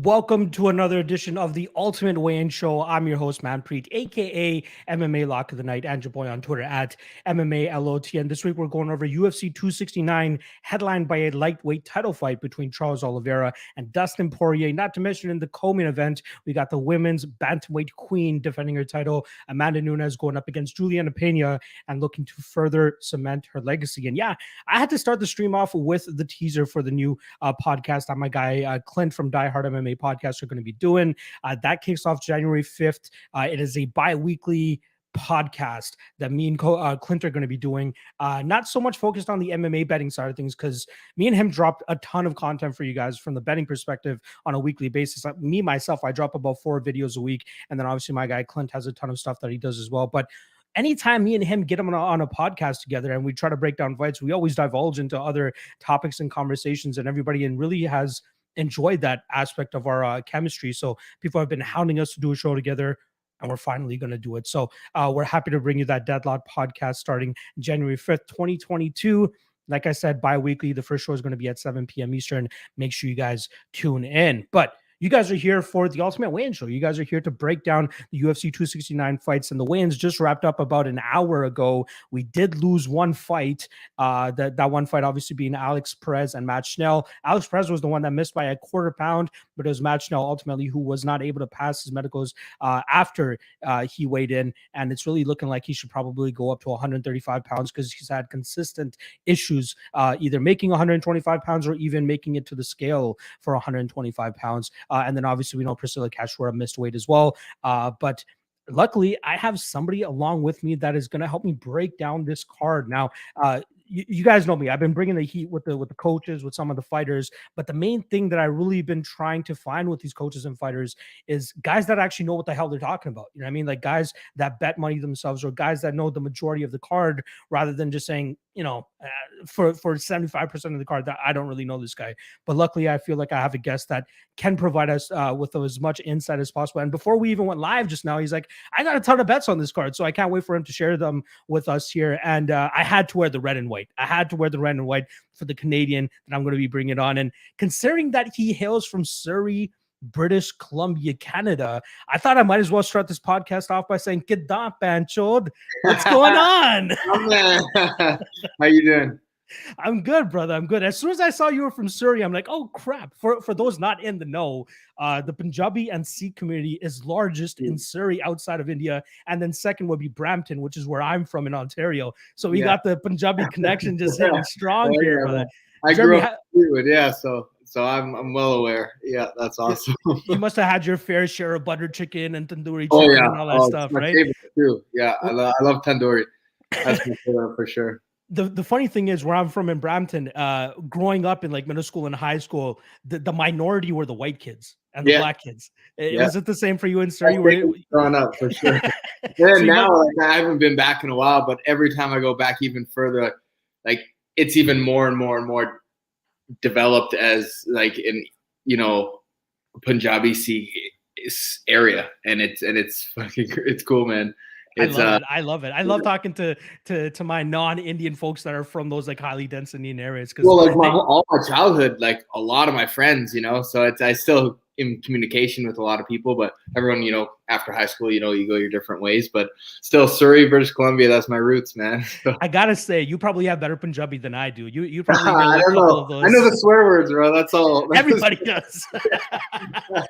Welcome to another edition of the Ultimate Weigh-In Show. I'm your host, Manpreet, aka MMA Lock of the Night, and your boy on Twitter at MMALOT. And this week we're going over UFC 269, headlined by a lightweight title fight between Charles Oliveira and Dustin Poirier. Not to mention in the co-main event, we got the women's bantamweight queen defending her title, Amanda Nunes, going up against Juliana Pena and looking to further cement her legacy. And yeah, I had to start the stream off with the teaser for the new podcast that my guy Clint from Die Hard MMA podcast are going to be doing. That kicks off January 5th. It is a bi-weekly podcast that me and Clint are going to be doing. Not so much focused on the MMA betting side of things, because me and him dropped a ton of content for you guys from the betting perspective on a weekly basis. Myself, I drop about 4 videos a week. And then obviously my guy Clint has a ton of stuff that he does as well. But anytime me and him get him on a podcast together and we try to break down fights, we always divulge into other topics and conversations, and everybody really has enjoyed that aspect of our chemistry. So people have been hounding us to do a show together, and we're finally going to do it. So we're happy to bring you that Deadlock podcast starting January 5th, 2022. Like I said, bi-weekly. The first show is going to be at 7 p.m. Eastern. Make sure you guys tune in. But you guys are here for the Ultimate Weigh-In Show. You guys are here to break down the UFC 269 fights, and the weigh-ins just wrapped up about an hour ago. We did lose one fight. That one fight obviously being Alex Perez and Matt Schnell. Alex Perez was the one that missed by a quarter pound, but it was Matt Schnell ultimately who was not able to pass his medicals after he weighed in, and it's really looking like he should probably go up to 135 pounds because he's had consistent issues either making 125 pounds or even making it to the scale for 125 pounds. And then obviously we know Priscilla Cachoeira missed weight as well. But luckily I have somebody along with me that is going to help me break down this card. Now, you guys know me. I've been bringing the heat with the coaches, with some of the fighters. But the main thing that I really been trying to find with these coaches and fighters is guys that actually know what the hell they're talking about. You know what I mean? Like guys that bet money themselves, or guys that know the majority of the card, rather than just saying, you know, for 75% of the card that I don't really know this guy. But luckily I feel like I have a guest that can provide us with as much insight as possible. And before we even went live just now, he's like, I got a ton of bets on this card, so I can't wait for him to share them with us here. And I had to wear the red and white. I had to wear the red and white for the Canadian that I'm going to be bringing on. And considering that he hails from Surrey, British Columbia, Canada, I thought I might as well start this podcast off by saying, "G'day, Banchod. What's going on?" How you doing? I'm good, brother. I'm good. As soon as I saw you were from Surrey, I'm like, oh crap. For those not in the know, the Punjabi and Sikh community is largest in Surrey outside of India, and then second would be Brampton, which is where I'm from in Ontario. So we got the Punjabi connection just hitting strong here, brother. I grew up in Hollywood, so I'm well aware. Yeah, that's awesome. You must have had your fair share of butter chicken and tandoori chicken and all that stuff, right? Too. Yeah, I love tandoori. That's for sure. The funny thing is, where I'm from in Brampton, growing up in like middle school and high school, the minority were the white kids and the black kids. Was it the same for you in Surrey? Growing up, for sure. And now, I haven't been back in a while, but every time I go back even further, like it's even more and more and more developed as like in, you know, Punjabi Sikh area, and it's cool, man. I love it. I love talking to my non-Indian folks that are from those like highly dense Indian areas. Well, like all my childhood, like a lot of my friends, you know, so I still in communication with a lot of people, but everyone, you know, after high school, you know, you go your different ways, but still Surrey, British Columbia, that's my roots, man. I gotta say, you probably have better Punjabi than I do. You probably I don't know. Of those. I know the swear words, bro. That's all. Everybody does.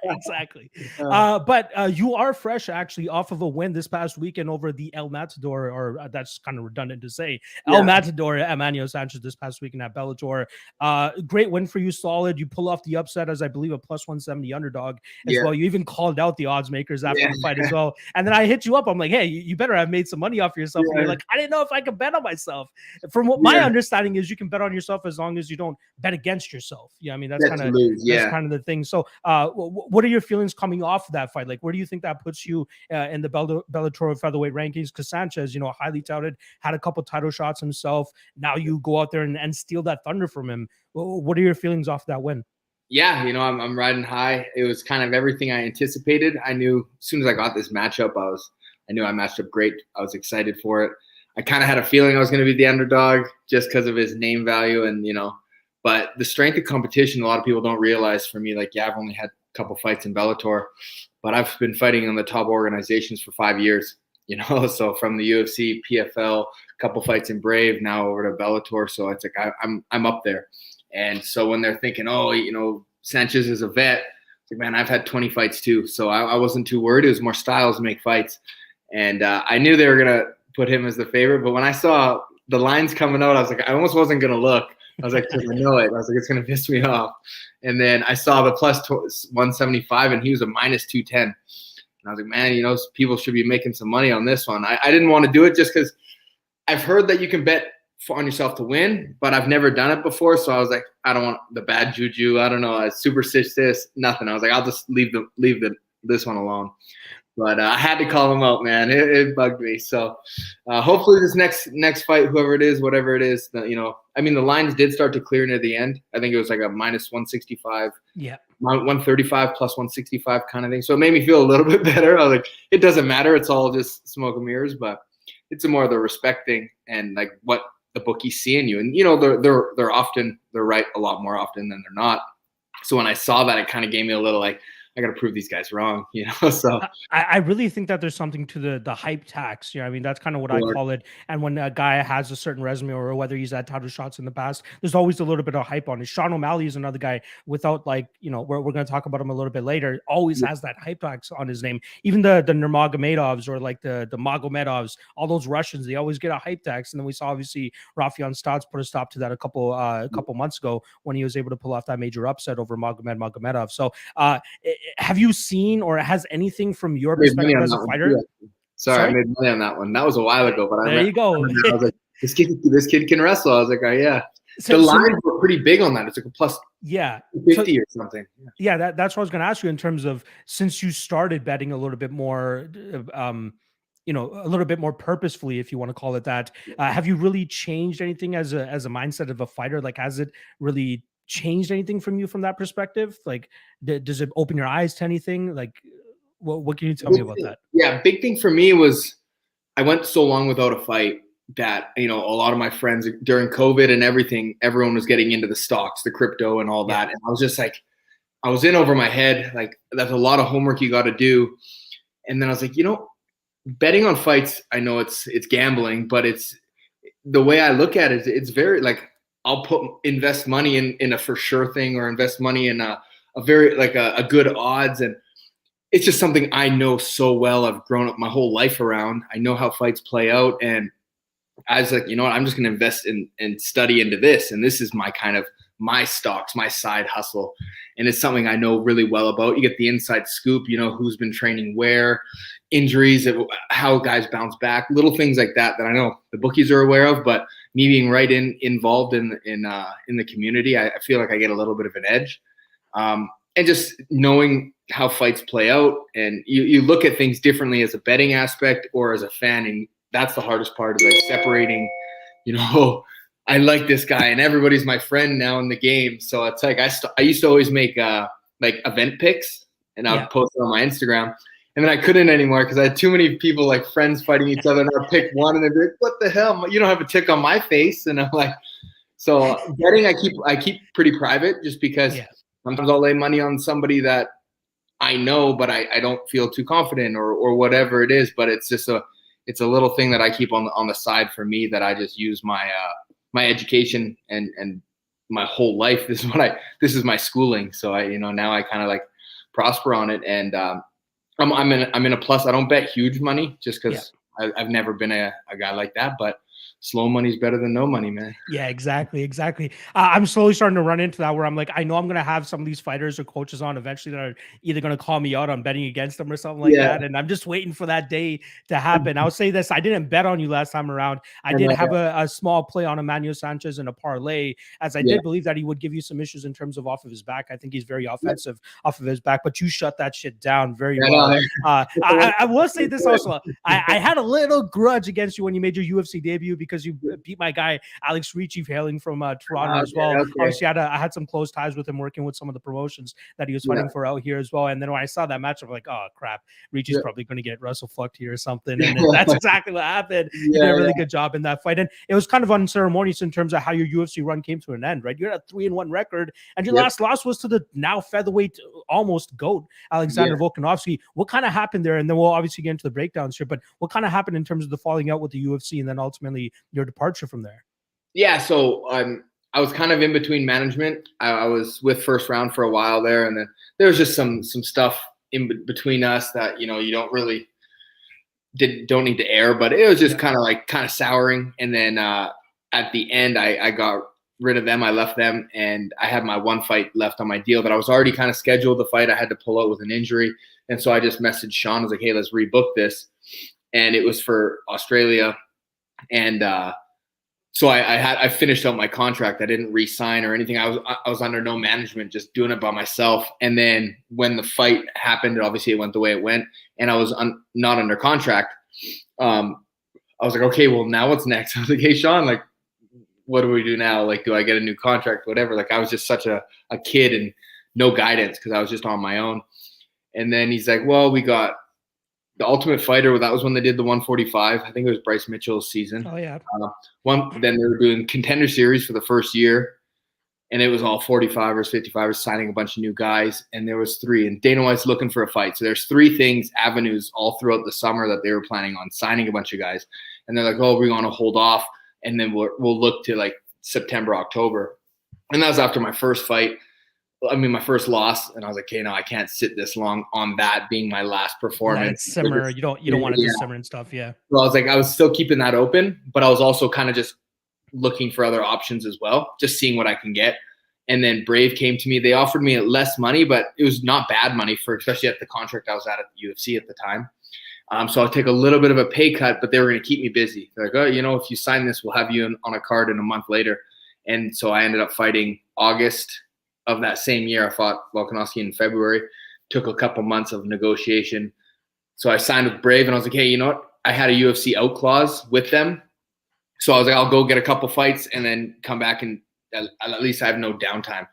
Exactly. But you are fresh actually off of a win this past weekend over the El Matador, or that's kind of redundant to say. El Matador, Emmanuel Sanchez this past weekend at Bellator. Great win for you, solid. You pull off the upset as I believe a plus 170 underdog as well. You even called out the odds makers after the fight as well. And then I hit you up. I'm like, hey, you better have made some money off yourself. And you're like, I didn't know if I could bet on myself. From what my understanding is, you can bet on yourself as long as you don't bet against yourself. Yeah, I mean that's kind of the thing. So, what are your feelings coming off of that fight? Like, where do you think that puts you in the Bellator featherweight rankings? Because Sanchez, you know, highly touted, had a couple title shots himself. Now you go out there and steal that thunder from him. What are your feelings off that win? Yeah, you know, I'm riding high. It was kind of everything I anticipated. I knew as soon as I got this matchup, I knew I matched up great. I was excited for it. I kind of had a feeling I was going to be the underdog just because of his name value and, you know, but the strength of competition, a lot of people don't realize for me, like, I've only had couple fights in Bellator, but I've been fighting in the top organizations for 5 years, you know, so from the UFC, PFL, couple fights in Brave, now over to Bellator. So it's like I'm up there. And so when they're thinking, oh, you know, Sanchez is a vet, it's like, man, I've had 20 fights too. So I wasn't too worried. It was more styles make fights. And I knew they were going to put him as the favorite. But when I saw the lines coming out, I was like, I almost wasn't going to look. I was like, I know it. I was like, it's going to piss me off. And then I saw the plus 175 and he was a minus 210. And I was like, man, you know, people should be making some money on this one. I didn't want to do it just because I've heard that you can bet on yourself to win, but I've never done it before. So I was like, I don't want the bad juju. I don't know, superstitious, nothing. I was like, I'll just leave this one alone. But I had to call him out, man. It bugged me. So hopefully this next fight, whoever it is, whatever it is, you know, I mean, the lines did start to clear near the end. I think it was like a minus 165. Yeah. 135 plus 165 kind of thing. So it made me feel a little bit better. I was like, it doesn't matter. It's all just smoke and mirrors, but it's more of the respecting and like what the bookies see in you. And, you know, they're right a lot more often than they're not. So when I saw that, it kind of gave me a little like, I got to prove these guys wrong, you know? So I really think that there's something to the hype tax. You know, I mean, that's kind of what I call it. And when a guy has a certain resume or whether he's had title shots in the past, there's always a little bit of hype on it. Sean O'Malley is another guy without like, you know, we're going to talk about him a little bit later, always has that hype tax on his name. Even the Nurmagomedovs or like the Magomedovs, all those Russians, they always get a hype tax. And then we saw obviously Rafion Stotts put a stop to that a couple months ago when he was able to pull off that major upset over Magomedov. So have you seen or has anything from your perspective as a fighter? Sorry, I made money on that one. That was a while ago, but there you go. I was like, this kid can wrestle. I was like, oh yeah. The lines were pretty big on that. It's like a plus 50 or something. Yeah, that's what I was going to ask you in terms of since you started betting a little bit more, you know, a little bit more purposefully, if you want to call it that. Have you really changed anything as a mindset of a fighter? Like, has it really changed anything from you from that perspective? Like, does it open your eyes to anything? Like, what can you tell me about that? Yeah, big thing for me was I went so long without a fight that, you know, a lot of my friends during COVID and everything, everyone was getting into the stocks, the crypto and all that. And I was just like, I was in over my head. Like, that's a lot of homework you got to do. And then I was like, you know, betting on fights, I know it's gambling, but it's the way I look at it, it's very like, I'll invest money in a for sure thing or invest money in a very like a good odds. And it's just something I know so well. I've grown up my whole life around. I know how fights play out. And I was like, you know what, I'm just going to invest and study into this. And this is my kind of my stocks, my side hustle. And it's something I know really well about. You get the inside scoop, you know, who's been training where, injuries, how guys bounce back, little things like that I know the bookies are aware of, but me being right involved in the community, I feel like I get a little bit of an edge. And just knowing how fights play out, and you look at things differently as a betting aspect or as a fan, and that's the hardest part, is like separating, you know, I like this guy and everybody's my friend now in the game. So it's like I used to always make like event picks and I would post it on my Instagram. And then I couldn't anymore because I had too many people, like friends fighting each other, and I'd pick one and they'd be like, what the hell? You don't have a tick on my face. And I'm like, so betting I keep pretty private just because sometimes I'll lay money on somebody that I know, but I don't feel too confident or whatever it is. But it's just it's a little thing that I keep on the side for me, that I just use my my education and my whole life. This is my schooling. So now I kind of like prosper on it. And I'm in a plus. I don't bet huge money just because I've never been a guy like that, but slow money's better than no money, man. Yeah, exactly. I'm slowly starting to run into that where I'm like, I know I'm going to have some of these fighters or coaches on eventually that are either going to call me out on betting against them or something like that. And I'm just waiting for that day to happen. I'll say this. I didn't bet on you last time around. I did have a small play on Emmanuel Sanchez in a parlay, as I did believe that he would give you some issues in terms of off of his back. I think he's very offensive off of his back, but you shut that shit down very well. I will say this also. I had a little grudge against you when you made your UFC debut because because you beat my guy Alex Ricci, hailing from Toronto as well. Okay. Obviously, I had some close ties with him, working with some of the promotions that he was fighting for out here as well. And then when I saw that match, I'm like, oh crap, Ricci's probably going to get Russell fucked here or something. And then that's exactly what happened. You did a really good job in that fight, and it was kind of unceremonious in terms of how your UFC run came to an end, right? You had a 3-1 record, and your last loss was to the now featherweight almost GOAT Alexander Volkanovski. What kind of happened there? And then we'll obviously get into the breakdowns here, but what kind of happened in terms of the falling out with the UFC and then ultimately your departure from there? Yeah, so I was kind of in between management. I was with First Round for a while there, and then there was just some stuff in between us that, you know, you don't really don't need to air, but it was just kind of souring. And then at the end, I got rid of them. I left them, and I had my one fight left on my deal that I was already kind of scheduled the fight. I had to pull out with an injury. And so I just messaged Sean. I was like, hey, let's rebook this. And it was for Australia. And so I finished out my contract. I didn't re-sign or anything. I was under no management, just doing it by myself. And then when the fight happened, obviously it went the way it went, and I was not under contract. I was like, okay, well, now what's next? I was like, hey, Sean, like, what do we do now? Like, do I get a new contract? Whatever. Like, I was just such a kid and no guidance because I was just on my own. And then he's like, well, we got the Ultimate Fighter. That was when they did the 145. I think it was Bryce Mitchell's season. Oh, yeah. Then they were doing Contender Series for the first year, and it was all 45ers, 55ers, signing a bunch of new guys. And there was 3. And Dana White's looking for a fight. So there's 3 avenues all throughout the summer that they were planning on signing a bunch of guys. And they're like, oh, we're going to hold off, and then we'll look to like September, October. And that was after my first fight. I mean, my first loss, and I was like, okay, no, I can't sit this long on that being my last performance. Simmer, you don't want to do simmer and stuff, yeah. So I was still keeping that open, but I was also kind of just looking for other options as well, just seeing what I can get. And then Brave came to me. They offered me less money, but it was not bad money for, especially at the contract I was at the UFC at the time. So I'll take a little bit of a pay cut, but they were going to keep me busy. They're like, oh, you know, if you sign this, we'll have you on a card in a month later. And so I ended up fighting August of that same year. I fought Volkanovski in February. Took a couple months of negotiation. So I signed with Brave, and I was like, hey, you know what? I had a UFC out clause with them. So I was like, I'll go get a couple fights and then come back, and at least I have no downtime.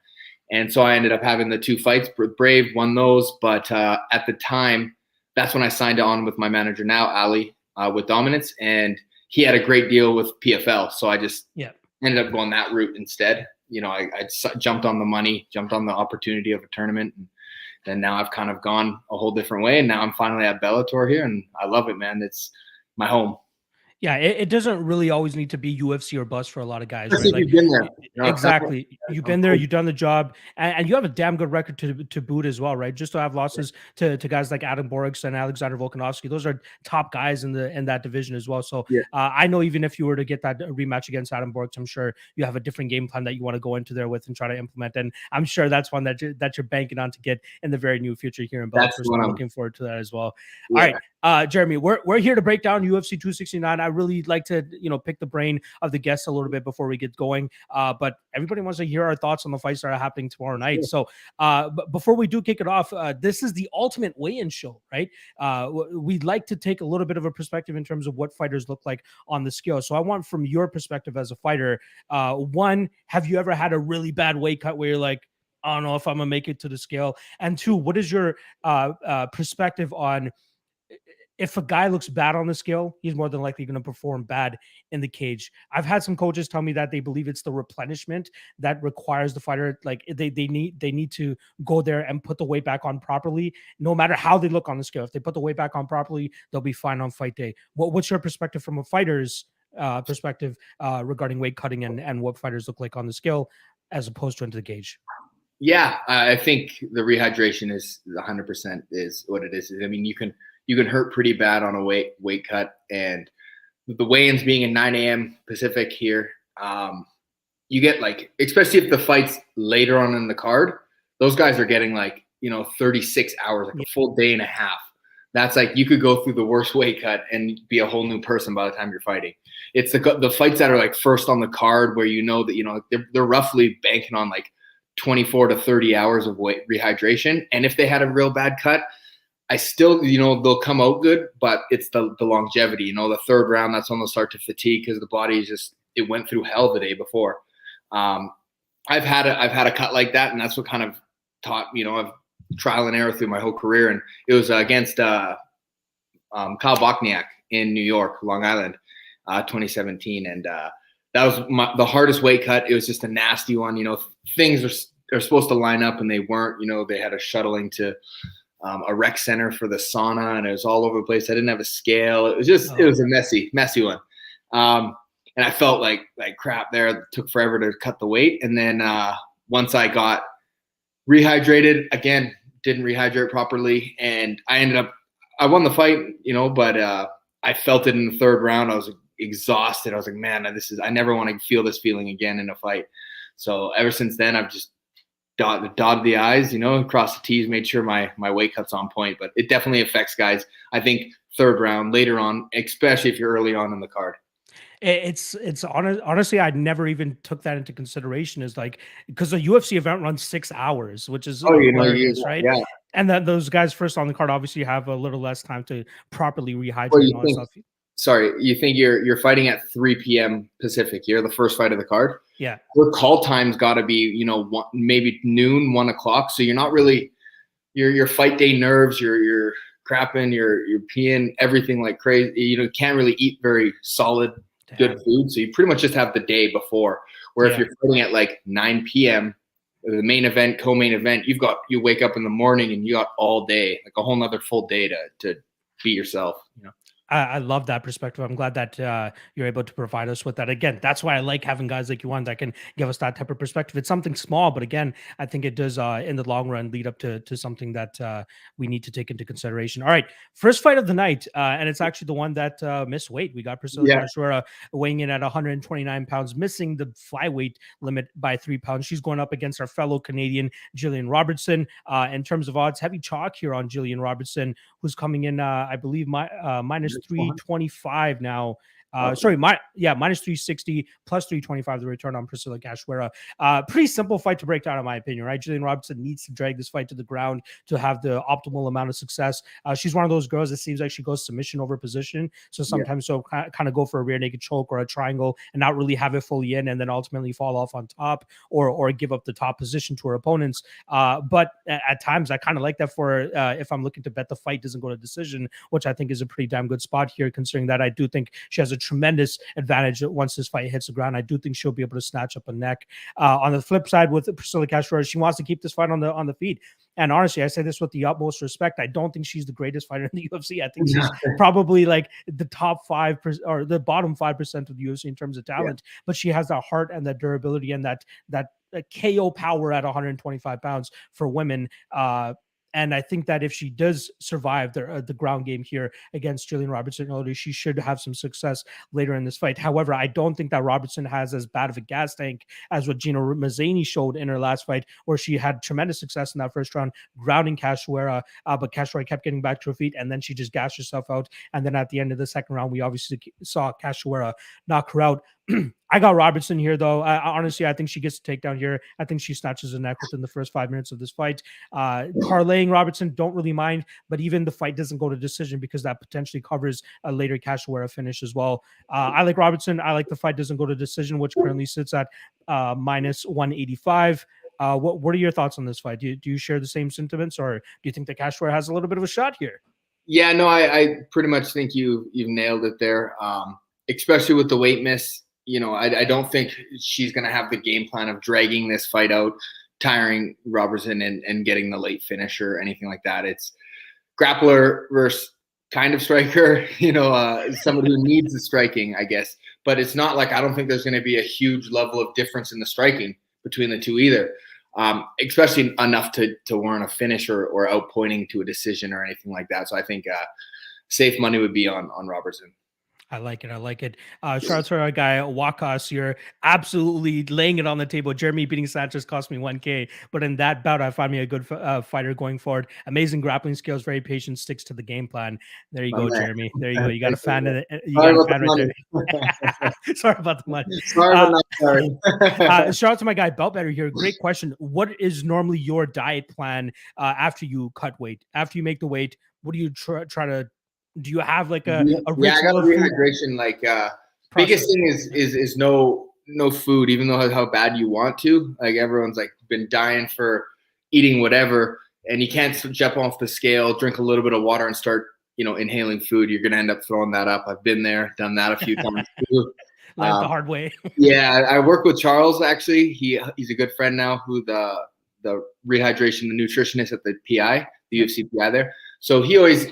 And so I ended up having the 2 fights. Brave won those, but at the time, that's when I signed on with my manager now, Ali, with Dominance, and he had a great deal with PFL. So I just ended up going that route instead. You know, I jumped on the money, jumped on the opportunity of a tournament, and then now I've kind of gone a whole different way. And now I'm finally at Bellator here, and I love it, man. It's my home. Yeah, it doesn't really always need to be UFC or bust for a lot of guys. Right? Like, you've been there. Exactly. You've been there. You've done the job. And you have a damn good record to boot as well, right? Just to have losses to guys like Adam Borics and Alexander Volkanovski. Those are top guys in that division as well. So I know even if you were to get that rematch against Adam Borics, I'm sure you have a different game plan that you want to go into there with and try to implement. And I'm sure that's one that you're banking on to get in the very near future here in Bellator. So I'm looking forward to that as well. All right. Jeremy, we're here to break down UFC 269. I really like to, pick the brain of the guests a little bit before we get going. But everybody wants to hear our thoughts on the fights that are happening tomorrow night. So but before we do kick it off, this is the ultimate weigh-in show, right? We'd like to take a little bit of a perspective in terms of what fighters look like on the scale. So I want from your perspective as a fighter, 1, have you ever had a really bad weight cut where you're like, I don't know if I'm gonna make it to the scale? And 2, what is your perspective on if a guy looks bad on the scale, he's more than likely going to perform bad in the cage? I've had some coaches tell me that they believe it's the replenishment that requires the fighter, like they need to go there and put the weight back on properly, no matter how they look on the scale. If they put the weight back on properly, they'll be fine on fight day. What's your perspective from a fighter's perspective regarding weight cutting and what fighters look like on the scale as opposed to into the cage? Yeah, I think the rehydration is 100% is what it is. I mean, you can hurt pretty bad on a weight cut, and the weigh-ins being at 9 a.m. Pacific here, you get like, especially if the fight's later on in the card, those guys are getting 36 hours, like a full day and a half. That's like, you could go through the worst weight cut and be a whole new person by the time you're fighting. It's the fights that are like first on the card where that they're roughly banking on like 24 to 30 hours of rehydration, and if they had a real bad cut, I still, they'll come out good, but it's the longevity. The third round, that's when they'll start to fatigue because the body it went through hell the day before. I've had a cut like that, and that's what kind of taught, I've trial and error through my whole career. And it was against Kyle Bochniak in New York, Long Island, 2017. And that was the hardest weight cut. It was just a nasty one. Things are supposed to line up and they weren't. They had a shuttling to a rec center for the sauna, and it was all over the place. I didn't have a scale. It was just, it was a messy one. And I felt like crap there. It took forever to cut the weight. And then once I got rehydrated, again, didn't rehydrate properly. And I won the fight, but I felt it in the third round. I was exhausted. I was like, man, I never want to feel this feeling again in a fight. So ever since then, I've just dotted the I's, crossed the T's, made sure my weight cut's on point. But it definitely affects guys. I think third round, later on, especially if you're early on in the card. It's honestly, I never even took that into consideration, is because the UFC event runs 6 hours, which is hilarious, right? Yeah. And that those guys first on the card obviously have a little less time to properly rehydrate and all that stuff. Sorry, you think you're fighting at 3 p.m. Pacific? You're the first fight of the card. Yeah. Your call time's got to be maybe noon, 1 o'clock. So you're not really your fight day nerves. You're crapping. You're peeing everything like crazy. You can't really eat very solid, good food. So you pretty much just have the day before. Where if you're fighting at 9 p.m. the main event, co-main event, you wake up in the morning and you got all day, a whole nother full day to be yourself. I love that perspective. I'm glad that you're able to provide us with that. Again, that's why I like having guys like you on that can give us that type of perspective. It's something small, but again, I think it does in the long run lead up to something that we need to take into consideration. All right, first fight of the night, and it's actually the one that missed weight. We got Priscilla Cachoeira weighing in at 129 pounds, missing the flyweight limit by 3 pounds. She's going up against our fellow Canadian, Jillian Robertson. In terms of odds, heavy chalk here on Jillian Robertson, who's coming in, I believe, minus 325 now. Minus 360 plus 325 the return on Priscilla Cachoeira. Pretty simple fight to break down, in my opinion, right? Jillian Robertson needs to drag this fight to the ground to have the optimal amount of success. She's one of those girls that seems like she goes submission over position. So sometimes she'll kind of go for a rear naked choke or a triangle and not really have it fully in, and then ultimately fall off on top or give up the top position to her opponents. But at times I kind of like that for if I'm looking to bet the fight doesn't go to decision, which I think is a pretty damn good spot here, considering that I do think she has a tremendous advantage once this fight hits the ground. I do think she'll be able to snatch up a neck. On the flip side, with Priscilla Cachoeira, she wants to keep this fight on the feet. And honestly, I say this with the utmost respect. I don't think she's the greatest fighter in the UFC. I think she's probably the top 5% or the bottom 5% of the UFC in terms of talent. But she has that heart and that durability and that KO power at 125 pounds for women. And I think that if she does survive the ground game here against Jillian Robertson, she should have some success later in this fight. However, I don't think that Robertson has as bad of a gas tank as what Gina Mazzani showed in her last fight, where she had tremendous success in that first round, grounding Cachoeira, but Cachoeira kept getting back to her feet, and then she just gassed herself out. And then at the end of the second round, we obviously saw Cachoeira knock her out. I got Robertson here, though. Honestly, I think she gets a takedown here. I think she snatches the neck within the first 5 minutes of this fight. Parlaying Robertson, don't really mind, but even the fight doesn't go to decision because that potentially covers a later Cachoeira finish as well. I like Robertson. I like the fight doesn't go to decision, which currently sits at minus 185. What are your thoughts on this fight? Do you share the same sentiments, or do you think that Cachoeira has a little bit of a shot here? Yeah, no, I pretty much think you've nailed it there, especially with the weight miss. I don't think she's going to have the game plan of dragging this fight out, tiring Robertson and getting the late finish or anything like that. It's grappler versus kind of striker, somebody who needs the striking, I guess. But it's not I don't think there's going to be a huge level of difference in the striking between the two either, especially enough to warrant a finish or outpointing to a decision or anything like that. So I think safe money would be on Robertson. I like it. Shout out to our guy Wakas. You're absolutely laying it on the table. Jeremey beating Sanchez cost me $1,000, but in that bout, I find me a good fighter going forward. Amazing grappling skills, very patient, sticks to the game plan. There you go, Jeremey. There you go. You got a fan of it. You got a fan right there. Sorry about the money. Sorry, but not sorry. Shout out to my guy Beltbetter here. Great question. What is normally your diet plan after you cut weight? After you make the weight, what do you try to? Do you have like a Yeah, I got ritual of food rehydration. Like biggest process? thing is no food, even though how bad you want to. Like everyone's like been dying for eating whatever, and you can't jump off the scale, drink a little bit of water, and start inhaling food. You're gonna end up throwing that up. I've been there, done that a few times too. Learned the hard way. Yeah, I work with Charles actually. He's a good friend now. Who the rehydration, the nutritionist at the PI, the UFC PI there. So he always,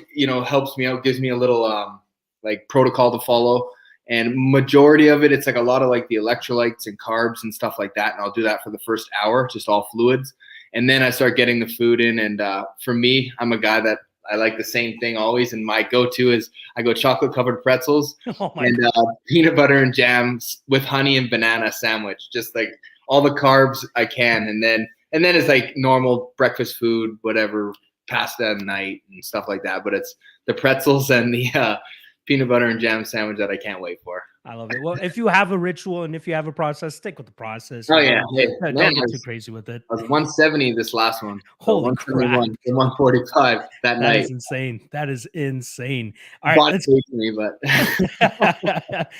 helps me out, gives me a little like protocol to follow. And majority of it's like a lot of like the electrolytes and carbs and stuff like that. And I'll do that for the first hour, just all fluids. And then I start getting the food in. And for me, I'm a guy that I like the same thing always. And my go-to is I go chocolate covered pretzels and peanut butter and jam with honey and banana sandwich, just like all the carbs I can. And then it's like normal breakfast food, whatever, pasta at night and stuff like that. But it's the pretzels and the peanut butter and jam sandwich that I can't wait for. I love it. Well, if you have a ritual and if you have a process, stick with the process. Oh yeah, don't get too crazy with it. I was 170 this last one. So Holy crap! 145 that night. That is insane. That is insane. All right, let's me, but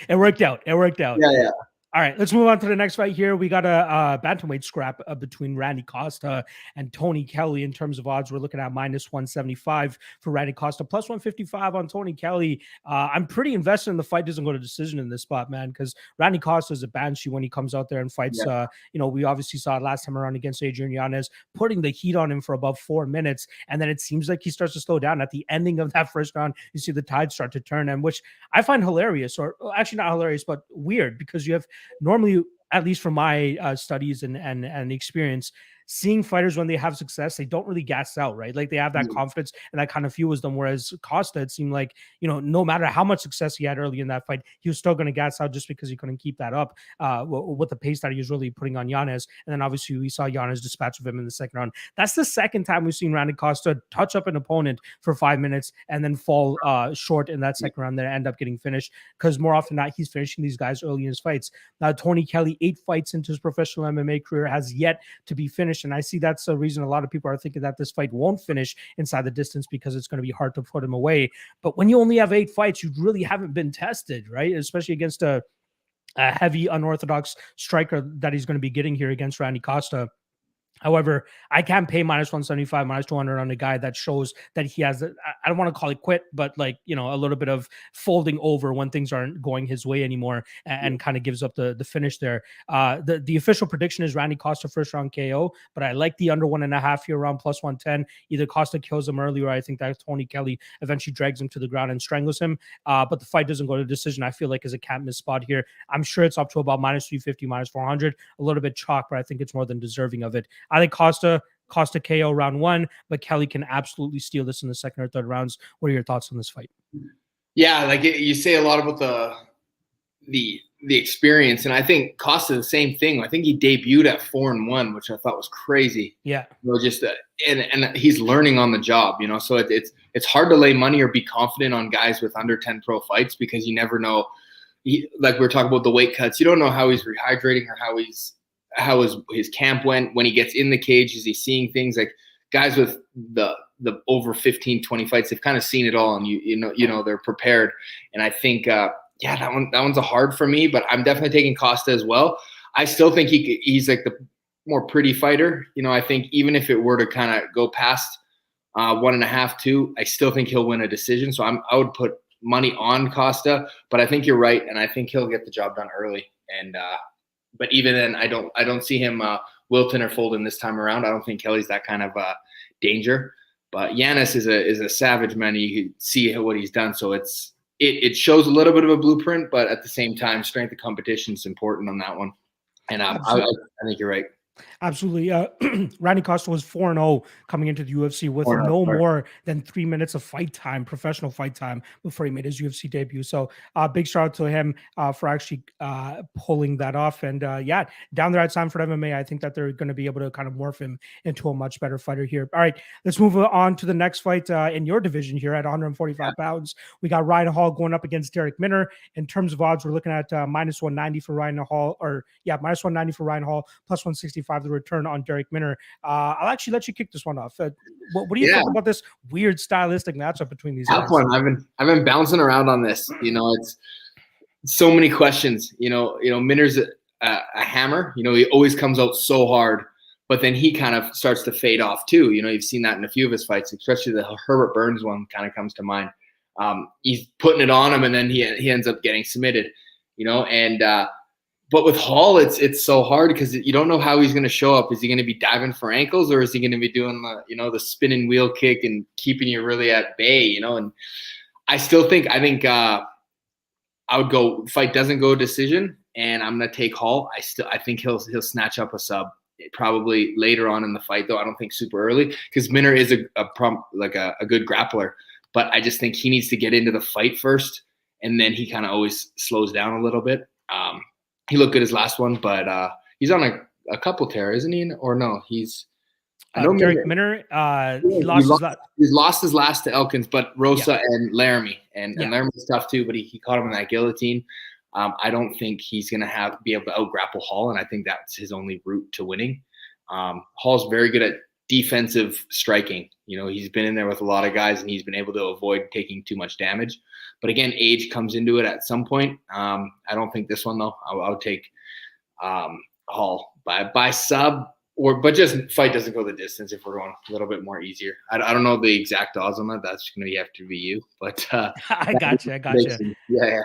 it worked out. It worked out. Yeah. All right, let's move on to the next fight here. We got a bantamweight scrap between Randy Costa and Tony Kelley. In terms of odds, we're looking at minus 175 for Randy Costa, plus 155 on Tony Kelley. I'm pretty invested in the fight doesn't go to decision in this spot, man, because Randy Costa is a banshee when he comes out there and fights. Yeah. We obviously saw it last time around against Adrian Yanez, putting the heat on him for about 4 minutes, and then it seems like he starts to slow down. At the ending of that first round, you see the tide start to turn, and which I find hilarious, or actually not hilarious, but weird, because you have normally, at least from my studies and experience, seeing fighters when they have success, they don't really gas out, right? Like they have that confidence and that kind of fuels them. Whereas Costa, it seemed like, no matter how much success he had early in that fight, he was still going to gas out just because he couldn't keep that up with the pace that he was really putting on Yanez. And then obviously we saw Yanez dispatch of him in the second round. That's the second time we've seen Randy Costa touch up an opponent for 5 minutes and then fall short in that second round, then end up getting finished, because more often than not, he's finishing these guys early in his fights. Now, Tony Kelley, 8 fights into his professional MMA career, has yet to be finished. And I see that's the reason a lot of people are thinking that this fight won't finish inside the distance, because it's going to be hard to put him away. But when you only have 8 fights, you really haven't been tested, right? Especially against a heavy, unorthodox striker that he's going to be getting here against Randy Costa. However, I can't pay minus 175, minus 200 on a guy that shows that he has, I don't want to call it quit, but like, a little bit of folding over when things aren't going his way anymore, and kind of gives up the finish there. The official prediction is Randy Costa first round KO, but I like the under 1.5 here around plus 110. Either Costa kills him early, or I think that Tony Kelley eventually drags him to the ground and strangles him. But the fight doesn't go to decision. I feel like is a can't miss spot here. I'm sure it's up to about minus 350, minus 400, a little bit chalk, but I think it's more than deserving of it. I think Costa KO round 1, but Kelley can absolutely steal this in the second or third rounds. What are your thoughts on this fight? Yeah, like you say a lot about the experience, and I think Costa the same thing. I think he debuted at 4-1, which I thought was crazy. Yeah, just and he's learning on the job, So it's hard to lay money or be confident on guys with under 10 pro fights, because you never know. Like we were talking about the weight cuts, you don't know how he's rehydrating or how his camp went. When he gets in the cage, is he seeing things? Like guys with the over 15, 20 fights, they've kind of seen it all, and you know they're prepared. And I think that one's a hard for me, but I'm definitely taking Costa as well. I still think he's like the more pretty fighter. I think even if it were to kind of go past 1.5, 2, I still think he'll win a decision. So I would put money on Costa, but I think you're right, and I think he'll get the job done early. And but even then, I don't see him wilting or folding this time around. I don't think Kelley's that kind of danger. But Yanez is a savage, man. You can see what he's done. So it shows a little bit of a blueprint, but at the same time, strength of competition is important on that one. And I think you're right. Absolutely. Randy Costa was 4-0 coming into the UFC with more than 3 minutes of fight time, professional fight time, before he made his UFC debut. So big shout out to him for actually pulling that off. And down there at Sanford MMA, I think that they're going to be able to kind of morph him into a much better fighter here. All right, let's move on to the next fight in your division here at 145 pounds. We got Ryan Hall going up against Derek Minner. In terms of odds, we're looking at minus 190 for Ryan Hall, minus 190 for Ryan Hall, plus 165 165, the return on Derek Minner. I'll actually let you kick this one off. What do you think about this weird stylistic matchup between these guys? One. I've been bouncing around on this. It's so many questions. Minner's a hammer. He always comes out so hard, but then he kind of starts to fade off too. You've seen that in a few of his fights, especially the Herbert Burns one kind of comes to mind. He's putting it on him, and then he ends up getting submitted. But with Hall, it's so hard because you don't know how he's going to show up. Is he going to be diving for ankles, or is he going to be doing the spinning wheel kick and keeping you really at bay? And I think I would go fight doesn't go decision, and I'm going to take Hall. I think he'll snatch up a sub probably later on in the fight, though. I don't think super early because Minner is a good grappler, but I just think he needs to get into the fight first, and then he kind of always slows down a little bit. He looked good his last one, but he's on a couple tear, isn't he? Or no, he's Derek Minner. He's lost his last to Elkins, but Rosa and Laramie, and Laramie's tough too. But he caught him in that guillotine. I don't think he's gonna be able to out grapple Hall, and I think that's his only route to winning. Hall's very good at defensive striking. He's been in there with a lot of guys, and he's been able to avoid taking too much damage. But again, age comes into it at some point. I don't think this one though. I'll take Hall by sub, but just fight doesn't go the distance if we're going a little bit more easier. I don't know the exact odds on that. That's going to have to be you. But I got you. Yeah.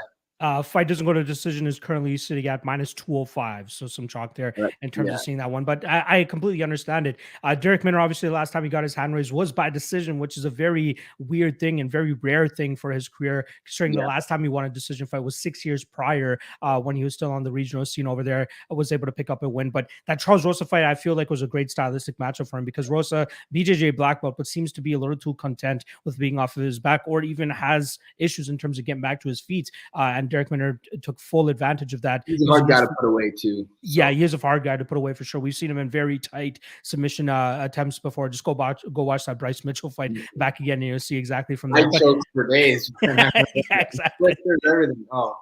Fight doesn't go to decision is currently sitting at -205, so some chalk there in terms of seeing that one. But I completely understand it. Derek Minner, obviously, the last time he got his hand raised was by decision, which is a very weird thing and very rare thing for his career, considering the last time he won a decision fight was 6 years prior when he was still on the regional scene over there. Was able to pick up a win. But that Charles Rosa fight, I feel like, was a great stylistic matchup for him because Rosa, BJJ black belt, but seems to be a little too content with being off of his back, or even has issues in terms of getting back to his feet. And Derek Minner took full advantage of that. He's a hard guy to put away too. So. Yeah, he is a hard guy to put away for sure. We've seen him in very tight submission attempts before. Just go watch that Bryce Mitchell fight back again, and you'll see exactly from there. I choked for days. Yeah, exactly. Everything. Oh.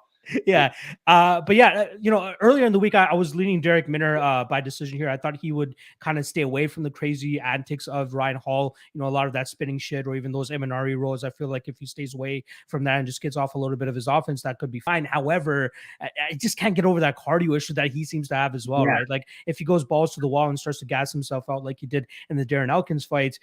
Yeah. But yeah, earlier in the week, I was leaning Derek Minner by decision here. I thought he would kind of stay away from the crazy antics of Ryan Hall, a lot of that spinning shit or even those Eminari rolls. I feel like if he stays away from that and just gets off a little bit of his offense, that could be fine. However, I just can't get over that cardio issue that he seems to have as well, right? Like if he goes balls to the wall and starts to gas himself out like he did in the Darren Elkins fight,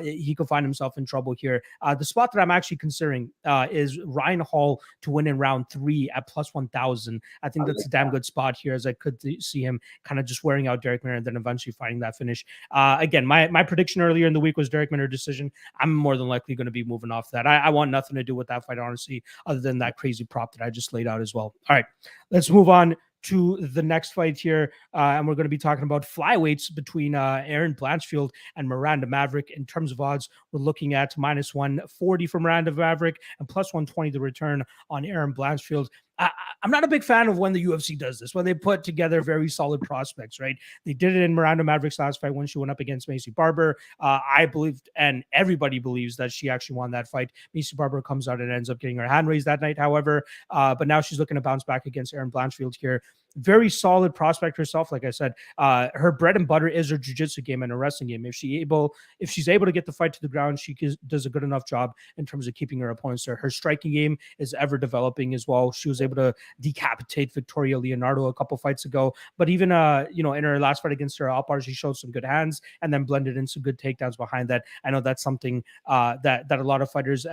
he could find himself in trouble here. The spot that I'm actually considering is Ryan Hall to win in round 3 at plus 1,000. I think that's a damn good spot here, as I could see him kind of just wearing out Derek Minner and then eventually finding that finish. Again, my prediction earlier in the week was Derek Minner decision. I'm more than likely going to be moving off that. I want nothing to do with that fight, honestly, other than that crazy prop that I just laid out as well. All right, let's move on to the next fight here. And we're going to be talking about flyweights between Erin Blanchfield and Miranda Maverick. In terms of odds, we're looking at -140 for Miranda Maverick and +120 the return on Erin Blanchfield. I'm not a big fan of when the UFC does this, when they put together very solid prospects, right? They did it in Miranda Maverick's last fight when she went up against Macy Barber. I believed, and everybody believes, that she actually won that fight. Macy Barber comes out and ends up getting her hand raised that night, however. But now she's looking to bounce back against Erin Blanchfield here. Very solid prospect herself. Like I said, her bread and butter is her jiu-jitsu game and her wrestling game. If she's able to get the fight to the ground, she does a good enough job in terms of keeping her opponents there. Her striking game is ever developing as well. She was able to decapitate Victoria Leonardo a couple fights ago, but even in her last fight against her Alpar, she showed some good hands and then blended in some good takedowns behind that. I know that's something that a lot of fighters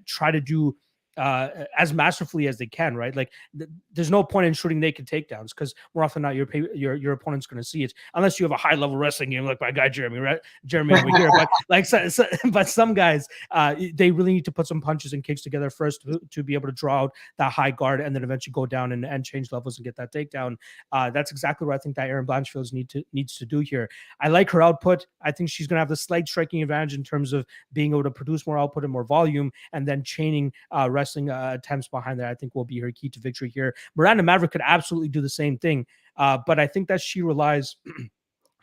try to do as masterfully as they can, right? Like there's no point in shooting naked takedowns because more often than not your opponent's going to see it unless you have a high level wrestling game like my guy Jeremy, right? Jeremy over here. But some guys they really need to put some punches and kicks together first to be able to draw out that high guard and then eventually go down and change levels and get that takedown. That's exactly what I think that Erin Blanchfield needs to do here. I like her output. I think she's going to have the slight striking advantage in terms of being able to produce more output and more volume, and then chaining wrestling attempts behind that, I think, will be her key to victory here. Miranda Maverick could absolutely do the same thing, but I think that she relies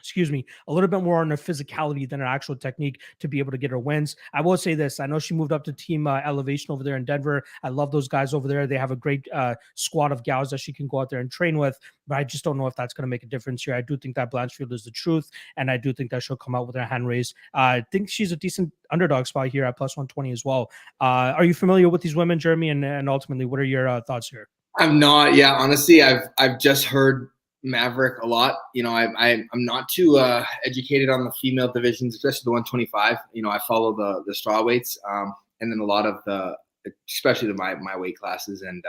excuse me, a little bit more on her physicality than her actual technique to be able to get her wins. I will say this. I know she moved up to Team Elevation over there in Denver. I love those guys over there. They have a great squad of gals that she can go out there and train with, but I just don't know if that's going to make a difference here. I do think that Blanchfield is the truth, and I do think that she'll come out with her hand raised. I think she's a decent underdog spot here at plus 120 as well. Are you familiar with these women, Jeremy? And ultimately, what are your thoughts here? I'm not. Yeah, honestly, I've just heard Maverick a lot. You know, I'm not too educated on the female divisions, especially the 125. You know, I follow the straw weights, and then a lot of especially my weight classes. And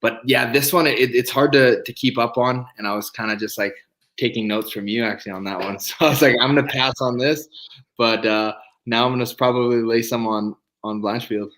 but yeah, this one it's hard to keep up on. And I was kind of just like taking notes from you actually on that one. So I was like, I'm gonna pass on this, but now I'm gonna probably lay some on Blanchfield.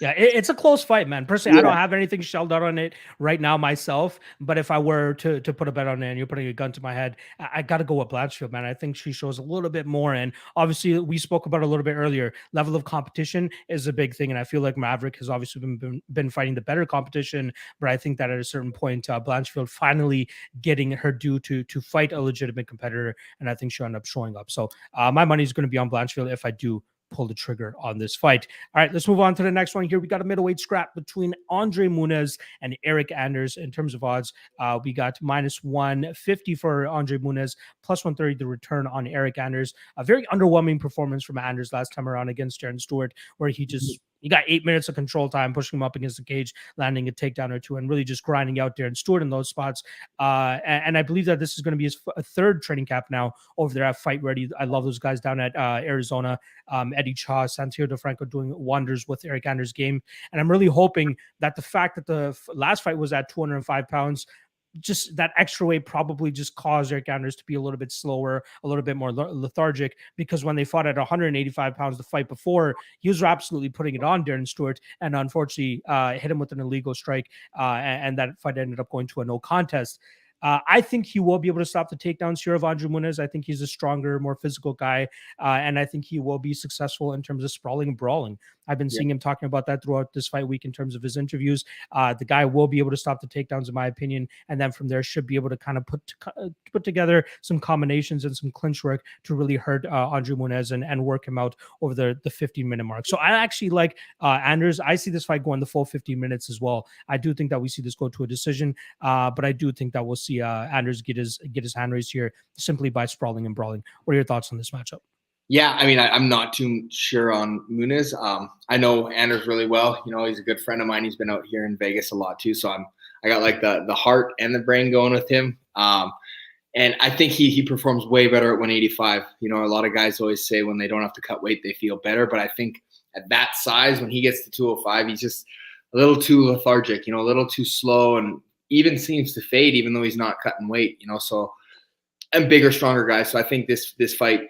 Yeah, it's a close fight, man. Personally, I don't have anything shelled out on it right now myself, but if I were to put a bet on it and you're putting a gun to my head, I got to go with Blanchfield, man. I think she shows a little bit more. And obviously, we spoke about it a little bit earlier. Level of competition is a big thing. And I feel like Maverick has obviously been fighting the better competition. But I think that at a certain point, Blanchfield finally getting her due to fight a legitimate competitor. And I think she'll end up showing up. So my money is going to be on Blanchfield if I do pull the trigger on this fight. All right, let's move on to the next one here. We got a middleweight scrap between Andre Munhoz and Eric Anders. In terms of odds, we got minus 150 for Andre Munhoz, plus 130 the return on Eric Anders. A very underwhelming performance from Anders last time around against Darren Stewart, where he got 8 minutes of control time, pushing him up against the cage, landing a takedown or two, and really just grinding out Darren Stewart in those spots. And I believe that this is going to be his third training camp now over there at Fight Ready. I love those guys down at Arizona. Eddie Cha, Santiago DeFranco doing wonders with Eric Anders' game. And I'm really hoping that the fact that the last fight was at 205 pounds, just that extra weight probably just caused Eric Anders to be a little bit slower, a little bit more lethargic, because when they fought at 185 pounds the fight before, he was absolutely putting it on Darren Stewart, and unfortunately hit him with an illegal strike, and that fight ended up going to a no contest. I think he will be able to stop the takedowns here of Andre Munhoz. I think he's a stronger, more physical guy, and I think he will be successful in terms of sprawling and brawling. I've been seeing him talking about that throughout this fight week in terms of his interviews. The guy will be able to stop the takedowns, in my opinion, and then from there should be able to kind of put together some combinations and some clinch work to really hurt Andre Munhoz and work him out over the 15-minute mark. So I actually like Anders. I see this fight going the full 15 minutes as well. I do think that we see this go to a decision, but I do think that we'll see Anders get his hand raised here simply by sprawling and brawling. What are your thoughts on this matchup? Yeah, I mean, I'm not too sure on Muniz. I know Anders really well. You know, he's a good friend of mine. He's been out here in Vegas a lot too. So I got like the heart and the brain going with him. And I think he performs way better at 185. You know, a lot of guys always say when they don't have to cut weight, they feel better. But I think at that size, when he gets to 205, he's just a little too lethargic, you know, a little too slow, and even seems to fade, even though he's not cutting weight, you know. So I'm bigger, stronger guy. So I think this fight,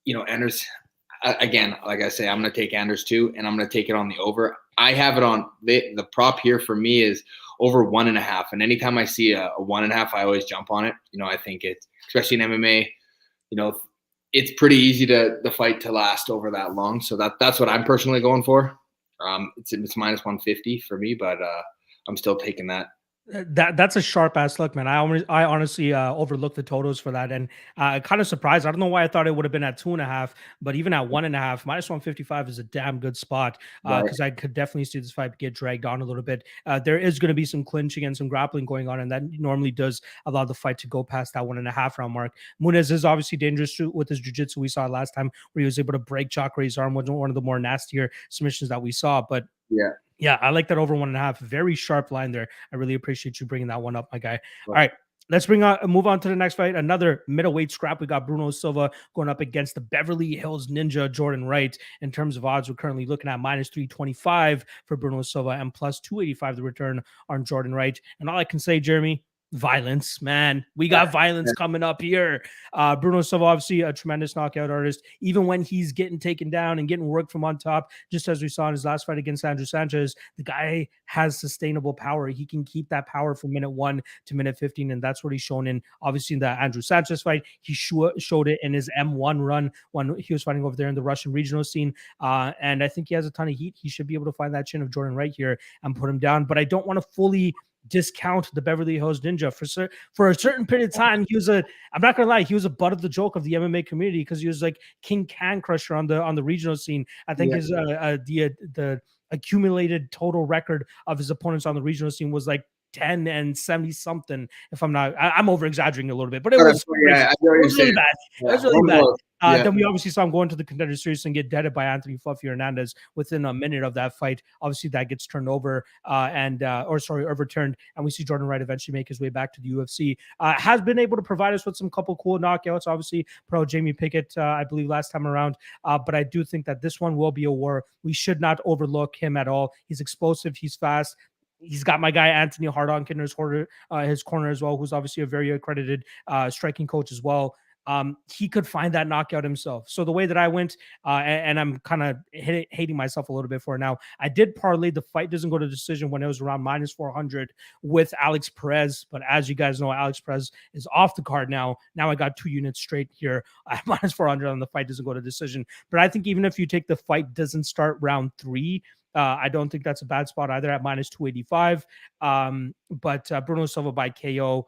you know, Anders, again, like I say, I'm going to take Anders too, and I'm going to take it on the over. I have it on the prop here for me is over 1.5. And anytime I see a 1.5, I always jump on it. You know, I think it's, especially in MMA, you know, it's pretty easy the fight to last over that long. So that's what I'm personally going for. It's minus 150 for me, but I'm still taking that. That's a sharp ass look, man. I honestly overlooked the totals for that, and kind of surprised. I don't know why I thought it would have been at 2.5, but even at 1.5, minus 155 is a damn good spot, because I could definitely see this fight get dragged on a little bit. There is going to be some clinching and some grappling going on, and that normally does allow the fight to go past that 1.5 round mark. Munhoz is obviously dangerous with his jiu-jitsu. We saw last time where he was able to break Cachoeira's arm, wasn't one of the more nastier submissions that we saw, but yeah, I like that over 1.5. Very sharp line there. I really appreciate you bringing that one up, my guy. All right, let's move on to the next fight. Another middleweight scrap. We got Bruno Silva going up against the Beverly Hills Ninja, Jordan Wright. In terms of odds, we're currently looking at minus 325 for Bruno Silva and plus 285 the return on Jordan Wright. And all I can say, Jeremy, violence, man. We got violence coming up here. Bruno Silva, obviously a tremendous knockout artist, even when he's getting taken down and getting worked from on top, just as we saw in his last fight against Andrew Sanchez. The guy has sustainable power. He can keep that power from minute 1 to minute 15, and that's what he's shown in, obviously, in the Andrew Sanchez fight. He showed it in his M1 run when he was fighting over there in the Russian regional scene, and I think he has a ton of heat. He should be able to find that chin of Jordan Wright here and put him down, but I don't want to fully discount the Beverly Hills Ninja. For a certain period of time, I'm not gonna lie, he was a butt of the joke of the MMA community because he was like King Can Crusher on the regional scene. I think his the accumulated total record of his opponents on the regional scene was like 10 and 70 something. If I'm over exaggerating a little bit, but it was really bad. It was really bad. Then we obviously saw him go into the Contender Series and get deaded by Anthony Fluffy Hernandez within a minute of that fight. Obviously, that gets turned over overturned, and we see Jordan Wright eventually make his way back to the UFC. Has been able to provide us with some couple cool knockouts. Obviously, pro Jamie Pickett, I believe last time around. But I do think that this one will be a war. We should not overlook him at all. He's explosive. He's fast. He's got my guy Anthony Hardonk in his corner as well, who's obviously a very accredited striking coach as well. He could find that knockout himself. So the way that I went, and I'm kind of hating myself a little bit for it now, I did parlay the fight doesn't go to decision when it was around -400 with Alex Perez. But as you guys know, Alex Perez is off the card now. Now I got 2 units straight here at -400 on the fight doesn't go to decision. But I think even if you take the fight doesn't start round 3, I don't think that's a bad spot either at -285. But Bruno Silva by KO,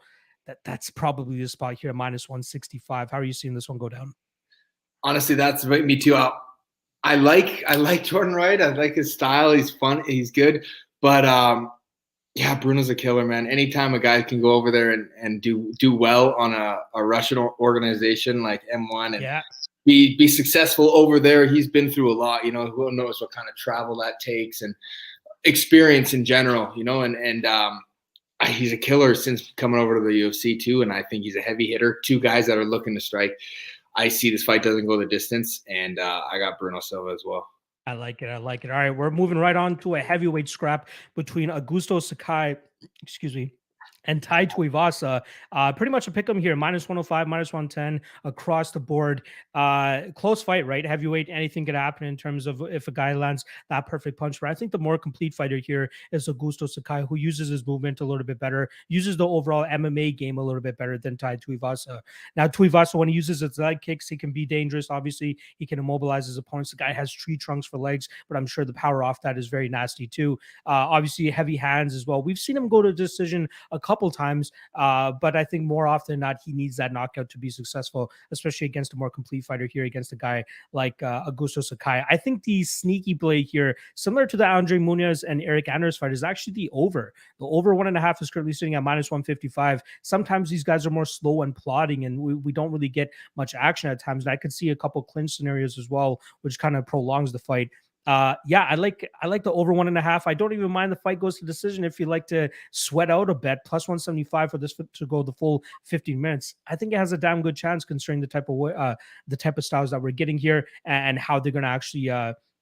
that's probably the spot here at -165. How are you seeing this one go down? Honestly, that's me too. I like Jordan Wright. I like his style. He's fun. He's good. But Bruno's a killer, man. Anytime a guy can go over there and do well on a Russian organization like M1 and be successful over there, he's been through a lot. Who knows what kind of travel that takes and experience in general. And he's a killer since coming over to the UFC too, and I think he's a heavy hitter. 2 guys that are looking to strike. I see this fight doesn't go the distance, and I got Bruno Silva as well. I like it. All right, we're moving right on to a heavyweight scrap between Augusto Sakai, and Tai Tuivasa. Pretty much a pick 'em here, -105, -110 across the board. Close fight, right? Heavyweight, anything could happen in terms of if a guy lands that perfect punch. But I think the more complete fighter here is Augusto Sakai, who uses his movement a little bit better, uses the overall MMA game a little bit better than Tai Tuivasa. Now, Tuivasa, when he uses his leg kicks, he can be dangerous. Obviously, he can immobilize his opponents. The guy has tree trunks for legs, but I'm sure the power off that is very nasty too. Obviously, heavy hands as well. We've seen him go to decision a couple times, but I think more often than not, he needs that knockout to be successful, especially against a more complete fighter here, against a guy like Augusto Sakai. I think the sneaky play here, similar to the Andre Muniz and Eric Anders fight, is actually the over. The over 1.5 is currently sitting at -155. Sometimes these guys are more slow and plodding, and we don't really get much action at times. And I could see a couple clinch scenarios as well, which kind of prolongs the fight. I like the over 1.5. I don't even mind the fight goes to decision if you like to sweat out a bet. +175 for this to go the full 15 minutes. I think it has a damn good chance considering the type of styles that we're getting here and how they're going to actually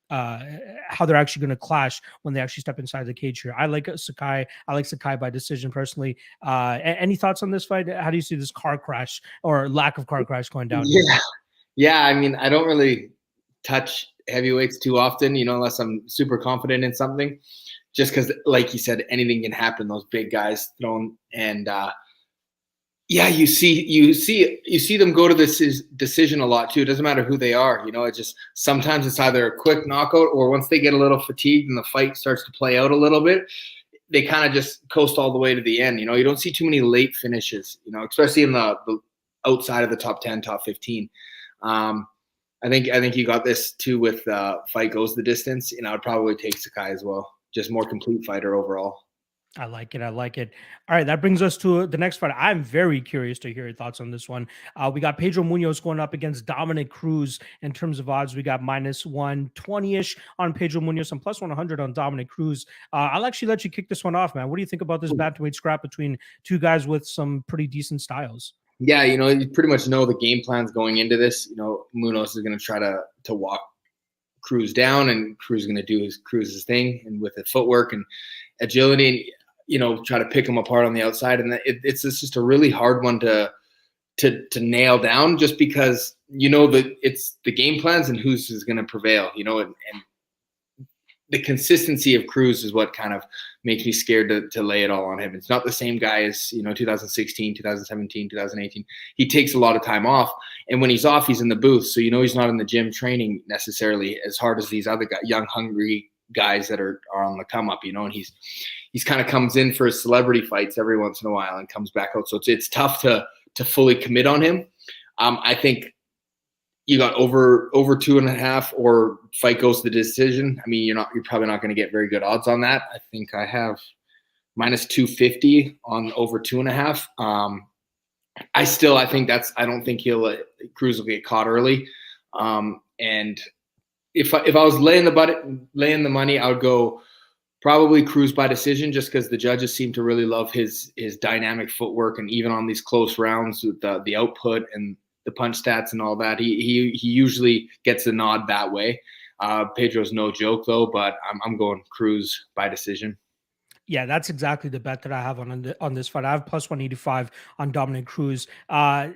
how they're actually going to clash when they actually step inside the cage here. I like Sakai. I like Sakai by decision personally. Any thoughts on this fight? How do you see this car crash or lack of car crash going down? Yeah. I mean, I don't really touch heavyweights too often, unless I'm super confident in something, just because, like you said, anything can happen. Those big guys thrown, and you see them go to this decision a lot too. It doesn't matter who they are, it just sometimes it's either a quick knockout or once they get a little fatigued and the fight starts to play out a little bit, they kind of just coast all the way to the end. You don't see too many late finishes, especially in the outside of the top 10, top 15. I think you got this too with fight goes the distance. I'd probably take Sakai as well. Just more complete fighter overall. I like it. All right, that brings us to the next fight. I'm very curious to hear your thoughts on this one. We got Pedro Munhoz going up against Dominic Cruz. In terms of odds, we got -120-ish on Pedro Munhoz and +100 on Dominic Cruz. I'll actually let you kick this one off, man. What do you think about this bantamweight scrap between 2 guys with some pretty decent styles? Yeah, you pretty much know the game plans going into this. Munhoz is going to try to walk Cruz down, and Cruz is going to do Cruz's thing, and with the footwork and agility, and try to pick him apart on the outside. And it's just a really hard one to nail down, just because that it's the game plans and who's is going to prevail. And the consistency of Cruz is what kind of makes me scared to lay it all on him. It's not the same guy as 2016, 2017, 2018. He takes a lot of time off, and when he's off, he's in the booth. So he's not in the gym training necessarily as hard as these other young, hungry guys that are on the come up. And he's kind of comes in for his celebrity fights every once in a while and comes back out. So it's tough to fully commit on him. I think you got over 2.5 or fight goes to the decision. I mean, you're probably not going to get very good odds on that. I think I have -250 on over 2.5. I think I don't think Cruz will get caught early. And if I was laying the money, I would go probably Cruz by decision, just because the judges seem to really love his dynamic footwork, and even on these close rounds with the output and the punch stats and all that, he usually gets the nod that way. Pedro's no joke though, but I'm going Cruz by decision. Yeah, that's exactly the bet that I have on this fight. I have +185 on Dominic Cruz. I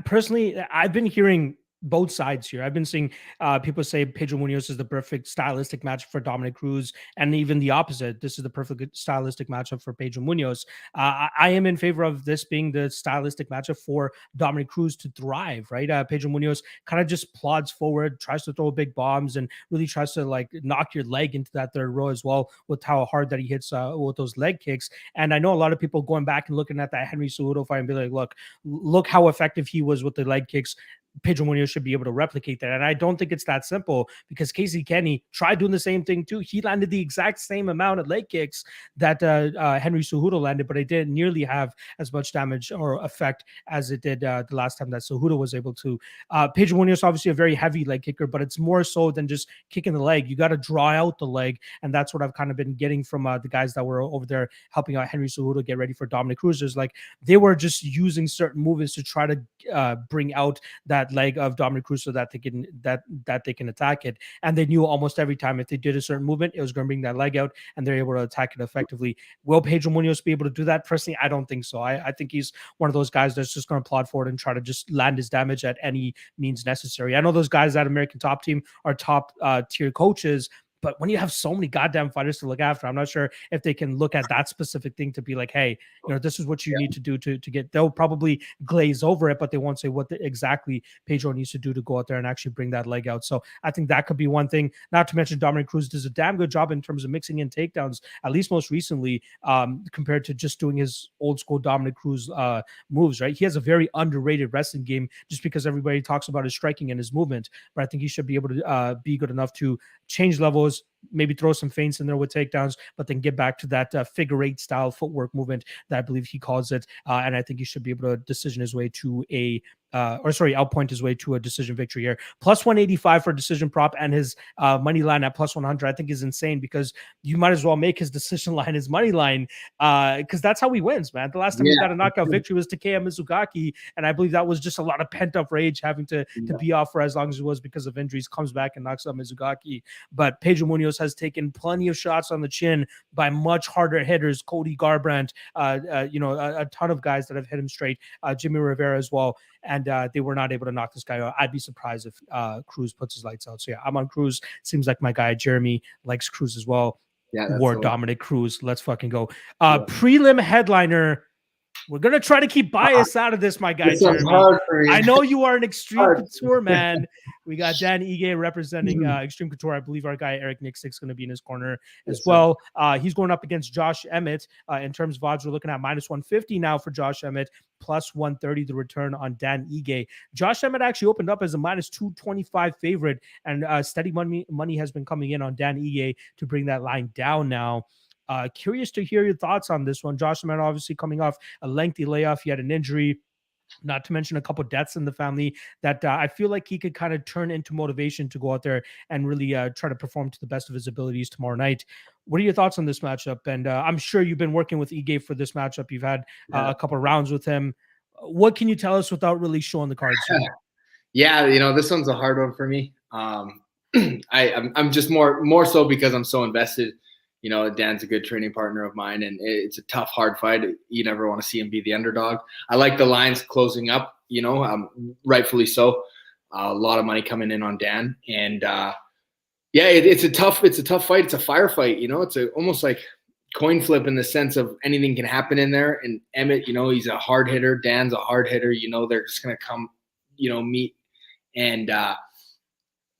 personally, I've been hearing both sides here. I've been seeing people say Pedro Munhoz is the perfect stylistic match for Dominic Cruz, and even the opposite. This is the perfect stylistic matchup for Pedro Munhoz. I am in favor of this being the stylistic matchup for Dominic Cruz to thrive, right? Pedro Munhoz kind of just plods forward, tries to throw big bombs, and really tries to like knock your leg into that third row as well, with how hard that he hits with those leg kicks. And I know a lot of people going back and looking at that Henry Cejudo fight and be like, look how effective he was with the leg kicks. Pedro Munhoz should be able to replicate that. And I don't think it's that simple, because Casey Kenny tried doing the same thing too. He landed the exact same amount of leg kicks that Henry Cejudo landed, but it didn't nearly have as much damage or effect as it did the last time that Cejudo was able to. Pedro Munhoz, obviously a very heavy leg kicker, but it's more so than just kicking the leg. You got to draw out the leg. And that's what I've kind of been getting from the guys that were over there helping out Henry Cejudo get ready for Dominic Cruz. Is like they were just using certain movements to try to bring out that leg of Dominic Cruz so that they can attack it. And they knew almost every time if they did a certain movement, it was going to bring that leg out, and they're able to attack it effectively. Will Pedro Munhoz be able to do that? Personally, I don't think so. I think he's one of those guys that's just going to plod forward and try to just land his damage at any means necessary. I know those guys at American Top Team are top tier coaches, but when you have so many goddamn fighters to look after, I'm not sure if they can look at that specific thing to be like, hey, this is what you need to do to get. They'll probably glaze over it, but they won't say what exactly Pedro needs to do to go out there and actually bring that leg out. So I think that could be one thing. Not to mention Dominic Cruz does a damn good job in terms of mixing in takedowns, at least most recently, compared to just doing his old school Dominic Cruz moves, right? He has a very underrated wrestling game just because everybody talks about his striking and his movement, but I think he should be able to be good enough to change levels, maybe throw some feints in there with takedowns, but then get back to that figure eight style footwork movement that I believe he calls it. And I think he should be able to decision his way to outpoint his way to a decision victory here. +185 for a decision prop, and his money line at +100, I think is insane, because you might as well make his decision line his money line, because that's how he wins, man. The last time he got a knockout victory was Takeya Mizugaki, and I believe that was just a lot of pent up rage having to be off for as long as it was because of injuries. Comes back and knocks out Mizugaki. But Pedro Munhoz has taken plenty of shots on the chin by much harder hitters, Cody Garbrandt, a ton of guys that have hit him straight, Jimmy Rivera as well. And they were not able to knock this guy out. I'd be surprised if Cruz puts his lights out. So yeah, I'm on Cruz. Seems like my guy Jeremey likes Cruz as well. Yeah, Dominic Cruz. Let's fucking go. Prelim headliner. We're gonna try to keep bias out of this, my guy Jeremey. I know you are an Extreme Couture man. We got Dan Ige representing Extreme Couture. I believe our guy Eric Nixick's going to be in his corner as well. He's going up against Josh Emmett. In terms of odds, we're looking at -150 now for Josh Emmett, +130 the return on Dan Ige. Josh Emmett actually opened up as a -225 favorite, and steady money has been coming in on Dan Ige to bring that line down now. Curious to hear your thoughts on this one. Josh Emmett obviously coming off a lengthy layoff. He had an injury, not to mention a couple deaths in the family that I feel like he could kind of turn into motivation to go out there and really try to perform to the best of his abilities tomorrow night. What are your thoughts on this matchup? And I'm sure you've been working with Ige for this matchup. You've had a couple rounds with him. What can you tell us without really showing the cards here? Yeah, this one's a hard one for me. I'm just more so because I'm so invested. Dan's a good training partner of mine, and it's a tough, hard fight. You never want to see him be the underdog. I like the lines closing up, rightfully so. A lot of money coming in on Dan, and it's a tough fight. It's a firefight. It's almost like coin flip in the sense of anything can happen in there. And Emmett, he's a hard hitter. Dan's a hard hitter. They're just gonna come, meet, and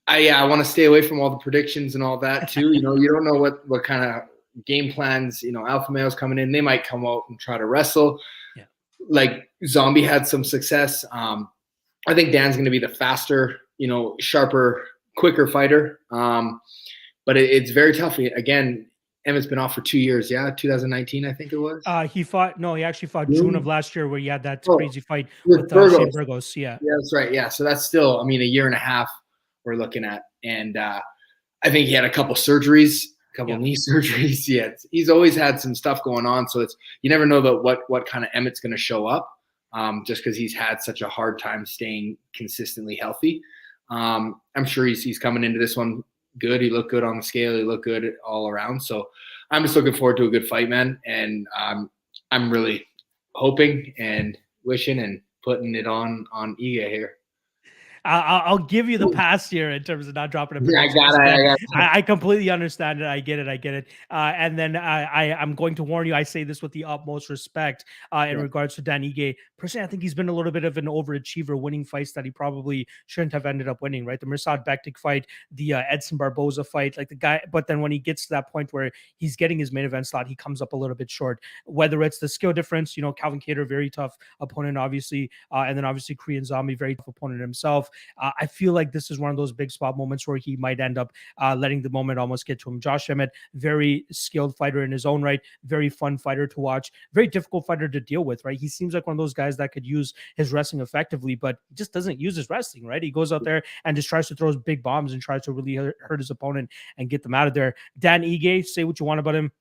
I want to stay away from all the predictions and all that too. You don't know what kind of game plans. Alpha males coming in, they might come out and try to wrestle. Yeah. Like Zombie had some success. I think Dan's going to be the faster, sharper, quicker fighter. But it's very tough. Again, Emmett's been off for 2 years. Yeah, 2019, I think it was. He actually fought June of last year, where he had that crazy fight with Shane Burgos. Yeah, that's right. Yeah, so that's still, a year and a half we're looking at, and I think he had a couple surgeries, knee surgeries. Yeah, he's always had some stuff going on, so you never know what kind of Emmett's going to show up, just because he's had such a hard time staying consistently healthy. I'm sure he's coming into this one good. He looked good on the scale. He looked good all around. So I'm just looking forward to a good fight, man. And I'm really hoping and wishing and putting it on Iga here. I'll give you the pass here in terms of not dropping a prediction. Yeah, I completely understand it. I get it. And then I'm going to warn you. I say this with the utmost respect in regards to Dan Ige. Personally, I think he's been a little bit of an overachiever, winning fights that he probably shouldn't have ended up winning. Right, the Mirsad Bektik fight, the Edson Barboza fight, like the guy. But then when he gets to that point where he's getting his main event slot, he comes up a little bit short. Whether it's the skill difference, Calvin Kattar, very tough opponent, obviously, and then obviously Korean Zombie, very tough opponent himself. I feel like this is one of those big spot moments where he might end up letting the moment almost get to him. Josh Emmett, very skilled fighter in his own right, very fun fighter to watch, very difficult fighter to deal with, right? He seems like one of those guys that could use his wrestling effectively, but he just doesn't use his wrestling, right? He goes out there and just tries to throw big bombs and tries to really hurt his opponent and get them out of there. Dan Ige, say what you want about him.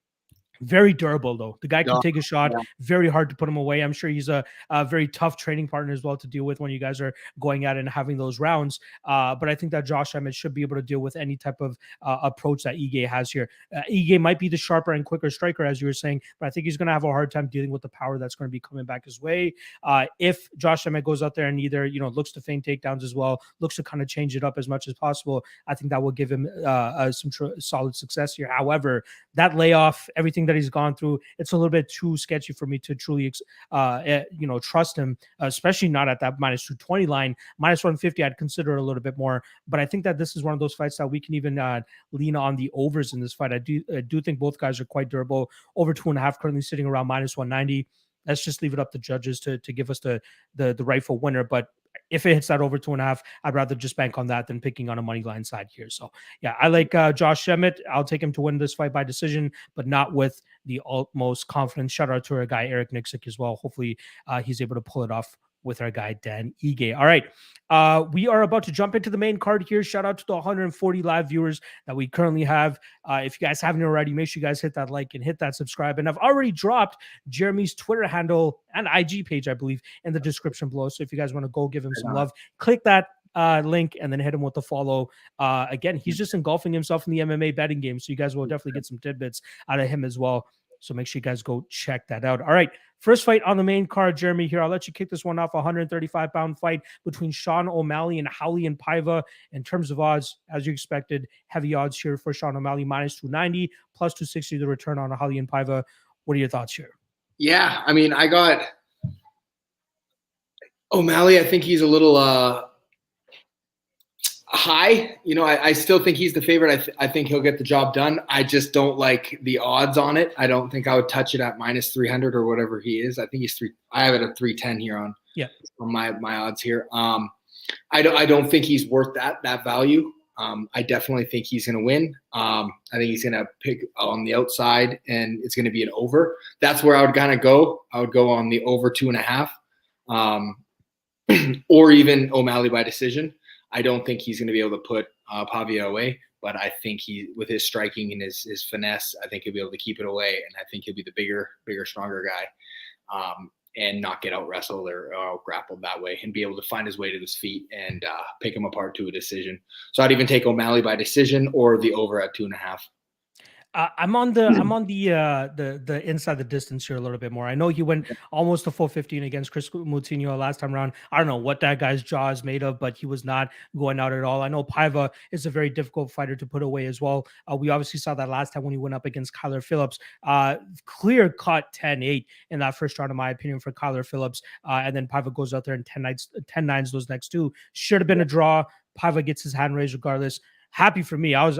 Very durable, though. The guy can take a shot. Yeah. Very hard to put him away. I'm sure he's a very tough training partner as well to deal with when you guys are going at it and having those rounds. But I think that Josh Emmett should be able to deal with any type of approach that Ige has here. Ige might be the sharper and quicker striker, as you were saying, but I think he's going to have a hard time dealing with the power that's going to be coming back his way. If Josh Emmett goes out there and either looks to feint takedowns as well, looks to kind of change it up as much as possible, I think that will give him some solid success here. However, that layoff, everything that he's gone through, it's a little bit too sketchy for me to truly trust him, especially not at that minus 220 line. Minus 150 I'd consider a little bit more, but I think that this is one of those fights that we can even lean on the overs in this fight. I do think both guys are quite durable. Over 2.5 currently sitting around minus 190. Let's just leave it up to judges to give us the rightful winner, but if it hits that over 2.5, I'd rather just bank on that than picking on a money line side here. So yeah, I like Josh Emmett. I'll take him to win this fight by decision, but not with the utmost confidence. Shout out to our guy Eric Nixick as well. Hopefully he's able to pull it off with our guy Dan Ige. All right, we are about to jump into the main card here. Shout out to the 140 live viewers that we currently have. If you guys haven't already, make sure you guys hit that like and hit that subscribe. And I've already dropped Jeremy's Twitter handle and IG page, I believe, in the description below. So if you guys want to go give him some love, click that link and then hit him with the follow. Again, he's just engulfing himself in the MMA betting game, so you guys will definitely get some tidbits out of him as well. So make sure you guys go check that out. All right, first fight on the main card, Jeremy, here. I'll let you kick this one off. 135-pound fight between Sean O'Malley and Raulian Paiva. In terms of odds, as you expected, heavy odds here for Sean O'Malley, minus 290, plus 260 the return on Raulian Paiva. What are your thoughts here? Yeah, I mean, I got O'Malley. I think he's a little high. I still think he's the favorite. I think he'll get the job done. I just don't like the odds on it. I don't think I would touch it at minus 300 or whatever he is. I think he's I have it at 310 here on my odds here. I don't think he's worth that value. I definitely think he's going to win. I think he's going to pick on the outside, and it's going to be an over. That's where I would kind of go. I would go on the over 2.5, or even O'Malley by decision. I don't think he's going to be able to put Paiva away, but I think with his striking and his finesse, I think he'll be able to keep it away, and I think he'll be the bigger, stronger guy, and not get out wrestled or out grappled that way, and be able to find his way to his feet and pick him apart to a decision. So I'd even take O'Malley by decision or the over at 2.5. I'm on the inside the distance here a little bit more. I know he went almost to 415 against Chris Moutinho last time around. I don't know what that guy's jaw is made of, but he was not going out at all. I know Paiva is a very difficult fighter to put away as well. We obviously saw that last time when he went up against Kyler Phillips. Clear cut 10-8 in that first round, in my opinion, for Kyler Phillips. And then Paiva goes out there and 10-9s those next two. Should have been a draw. Paiva gets his hand raised regardless. happy for me. I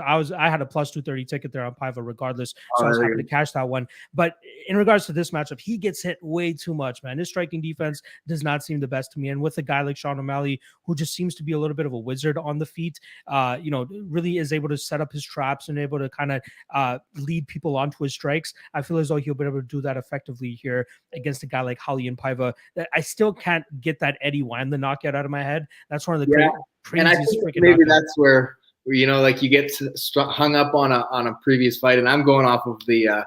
had a plus 230 ticket there on Paiva regardless, so I was happy to cash that one. But in regards to this matchup, he gets hit way too much, man. His striking defense does not seem the best to me, and with a guy like Sean O'Malley, who just seems to be a little bit of a wizard on the feet, really is able to set up his traps and able to kind of lead people onto his strikes. I feel as though he'll be able to do that effectively here against a guy like Holly and Paiva. I still can't get that Eddie Wine, the knockout, out of my head. That's one of the craziest. And I think maybe that's where like you get hung up on a previous fight, and I'm going off of the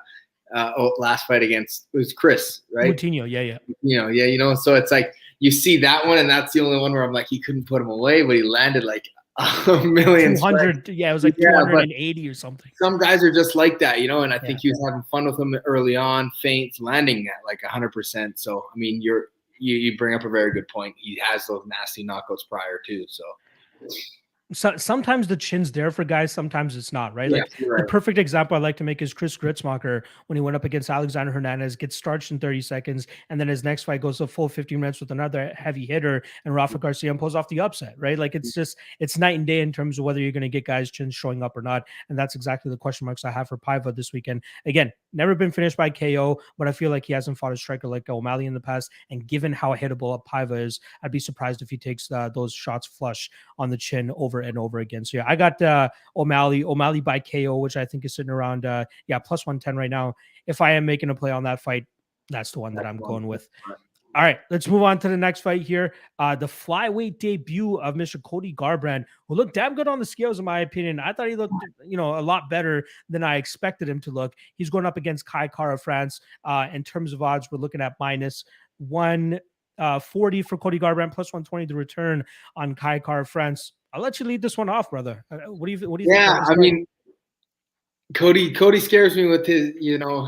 last fight against, it was Chris, right? Moutinho, yeah. So it's like you see that one, and that's the only one where I'm like, he couldn't put him away, but he landed like a million. 200, it was like 280 or something. Some guys are just like that, and I think he was having fun with them early on, feints, landing at like 100%. So, I mean, you bring up a very good point. He has those nasty knockouts prior too, so. So sometimes the chin's there for guys, sometimes it's not, right? Like the perfect example I like to make is Chris Gritzmacher when he went up against Alexander Hernandez, gets starched in 30 seconds, and then his next fight goes a full 15 minutes with another heavy hitter, and Rafa Garcia pulls off the upset, right? Like it's night and day in terms of whether you're going to get guys' chins showing up or not, and that's exactly the question marks I have for Paiva this weekend. Again, never been finished by KO, but I feel like he hasn't fought a striker like O'Malley in the past, and given how hittable Paiva is, I'd be surprised if he takes those shots flush on the chin over and over again. So yeah, I got O'Malley by KO, which I think is sitting around plus 110 right now. If I am making a play on that fight, that's the one that I'm going with. All right, let's move on to the next fight here. The flyweight debut of Mr. Cody Garbrandt, who looked damn good on the scales, in my opinion. I thought he looked, a lot better than I expected him to look. He's going up against Kai Kara France. In terms of odds, we're looking at minus 140 for Cody Garbrandt, plus 120 to return on Kai Kara France. I'll let you lead this one off, brother. What do you think? Yeah, I mean, Cody scares me with his,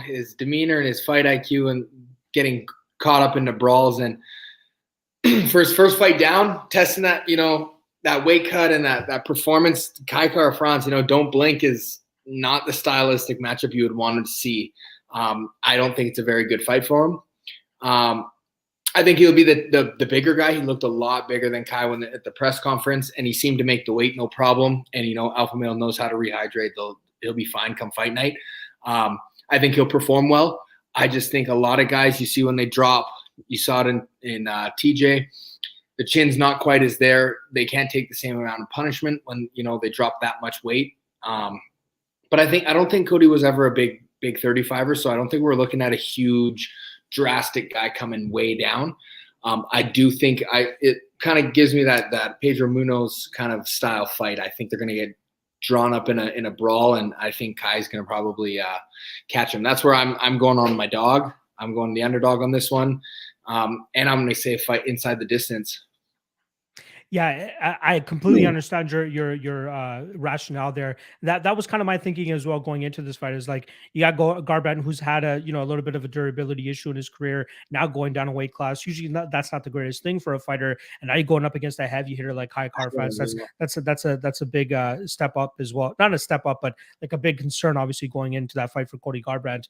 his demeanor and his fight IQ and getting caught up into brawls. And for his first fight down, testing that, that weight cut and that performance, Kai Kara France, don't blink is not the stylistic matchup you would want to see. I don't think it's a very good fight for him. I think he'll be the bigger guy. He looked a lot bigger than Kai at the press conference, and he seemed to make the weight no problem. And, Alpha Male knows how to rehydrate. He'll be fine come fight night. I think he'll perform well. I just think a lot of guys you see when they drop, you saw it in TJ, the chin's not quite as there. They can't take the same amount of punishment when, they drop that much weight. But I don't think Cody was ever a big 35er, so I don't think we're looking at a huge – drastic guy coming way down. I do think it kind of gives me that Pedro Munhoz kind of style fight. I think they're going to get drawn up in a brawl, and I think Kai's going to probably catch him. That's where I'm going on my dog. I'm going the underdog on this one, and I'm going to say fight inside the distance. Yeah, I completely understand your rationale there. That was kind of my thinking as well going into this fight. Is like you got Garbrandt, who's had a little bit of a durability issue in his career, now going down a weight class. Usually that's not the greatest thing for a fighter, and now you're going up against a heavy hitter like Kai Kara France. That's a big step up as well. Not a step up, but like a big concern, obviously going into that fight for Cody Garbrandt.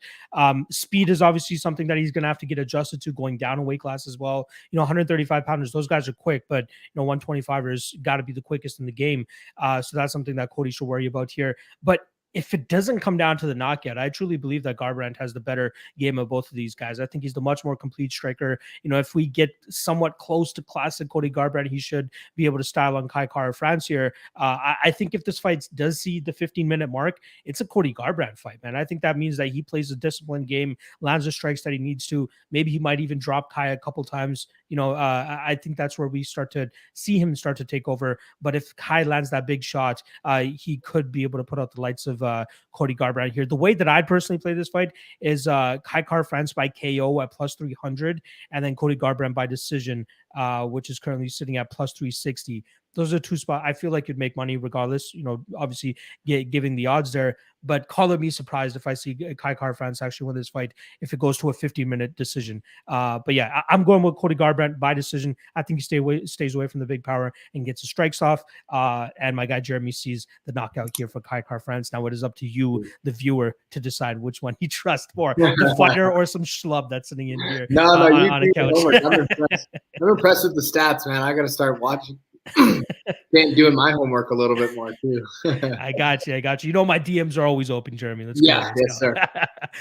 Speed is obviously something that he's going to have to get adjusted to going down a weight class as well. 135 pounders, those guys are quick, but 125ers got to be the quickest in the game. So that's something that Cody should worry about here. But if it doesn't come down to the knockout, I truly believe that Garbrandt has the better game of both of these guys. I think he's the much more complete striker. If we get somewhat close to classic Cody Garbrandt, he should be able to style on Kai Kara France here. I think if this fight does see the 15-minute mark, it's a Cody Garbrandt fight, man. I think that means that he plays a disciplined game, lands the strikes that he needs to. Maybe he might even drop Kai a couple times. I think that's where we start to see him start to take over. But if Kai lands that big shot, he could be able to put out the lights of Cody Garbrandt here. The way that I'd personally play this fight is Kai Kara France by KO at plus 300, and then Cody Garbrandt by decision, which is currently sitting at plus 360. Those are two spots I feel like you'd make money regardless, obviously giving the odds there. But call me surprised if I see Kai Kara France actually win this fight if it goes to a 15-minute decision. But yeah, I'm going with Cody Garbrandt by decision. I think he stays away from the big power and gets the strikes off. And my guy Jeremey sees the knockout here for Kai Kara France. Now it is up to you, the viewer, to decide which one you trust more, the fighter or some schlub that's sitting in here on a couch. I'm impressed with the stats, man. I got to start watching. doing my homework a little bit more too. I got you. You know, my DMs are always open, Jeremy. Let's yes, go. sir.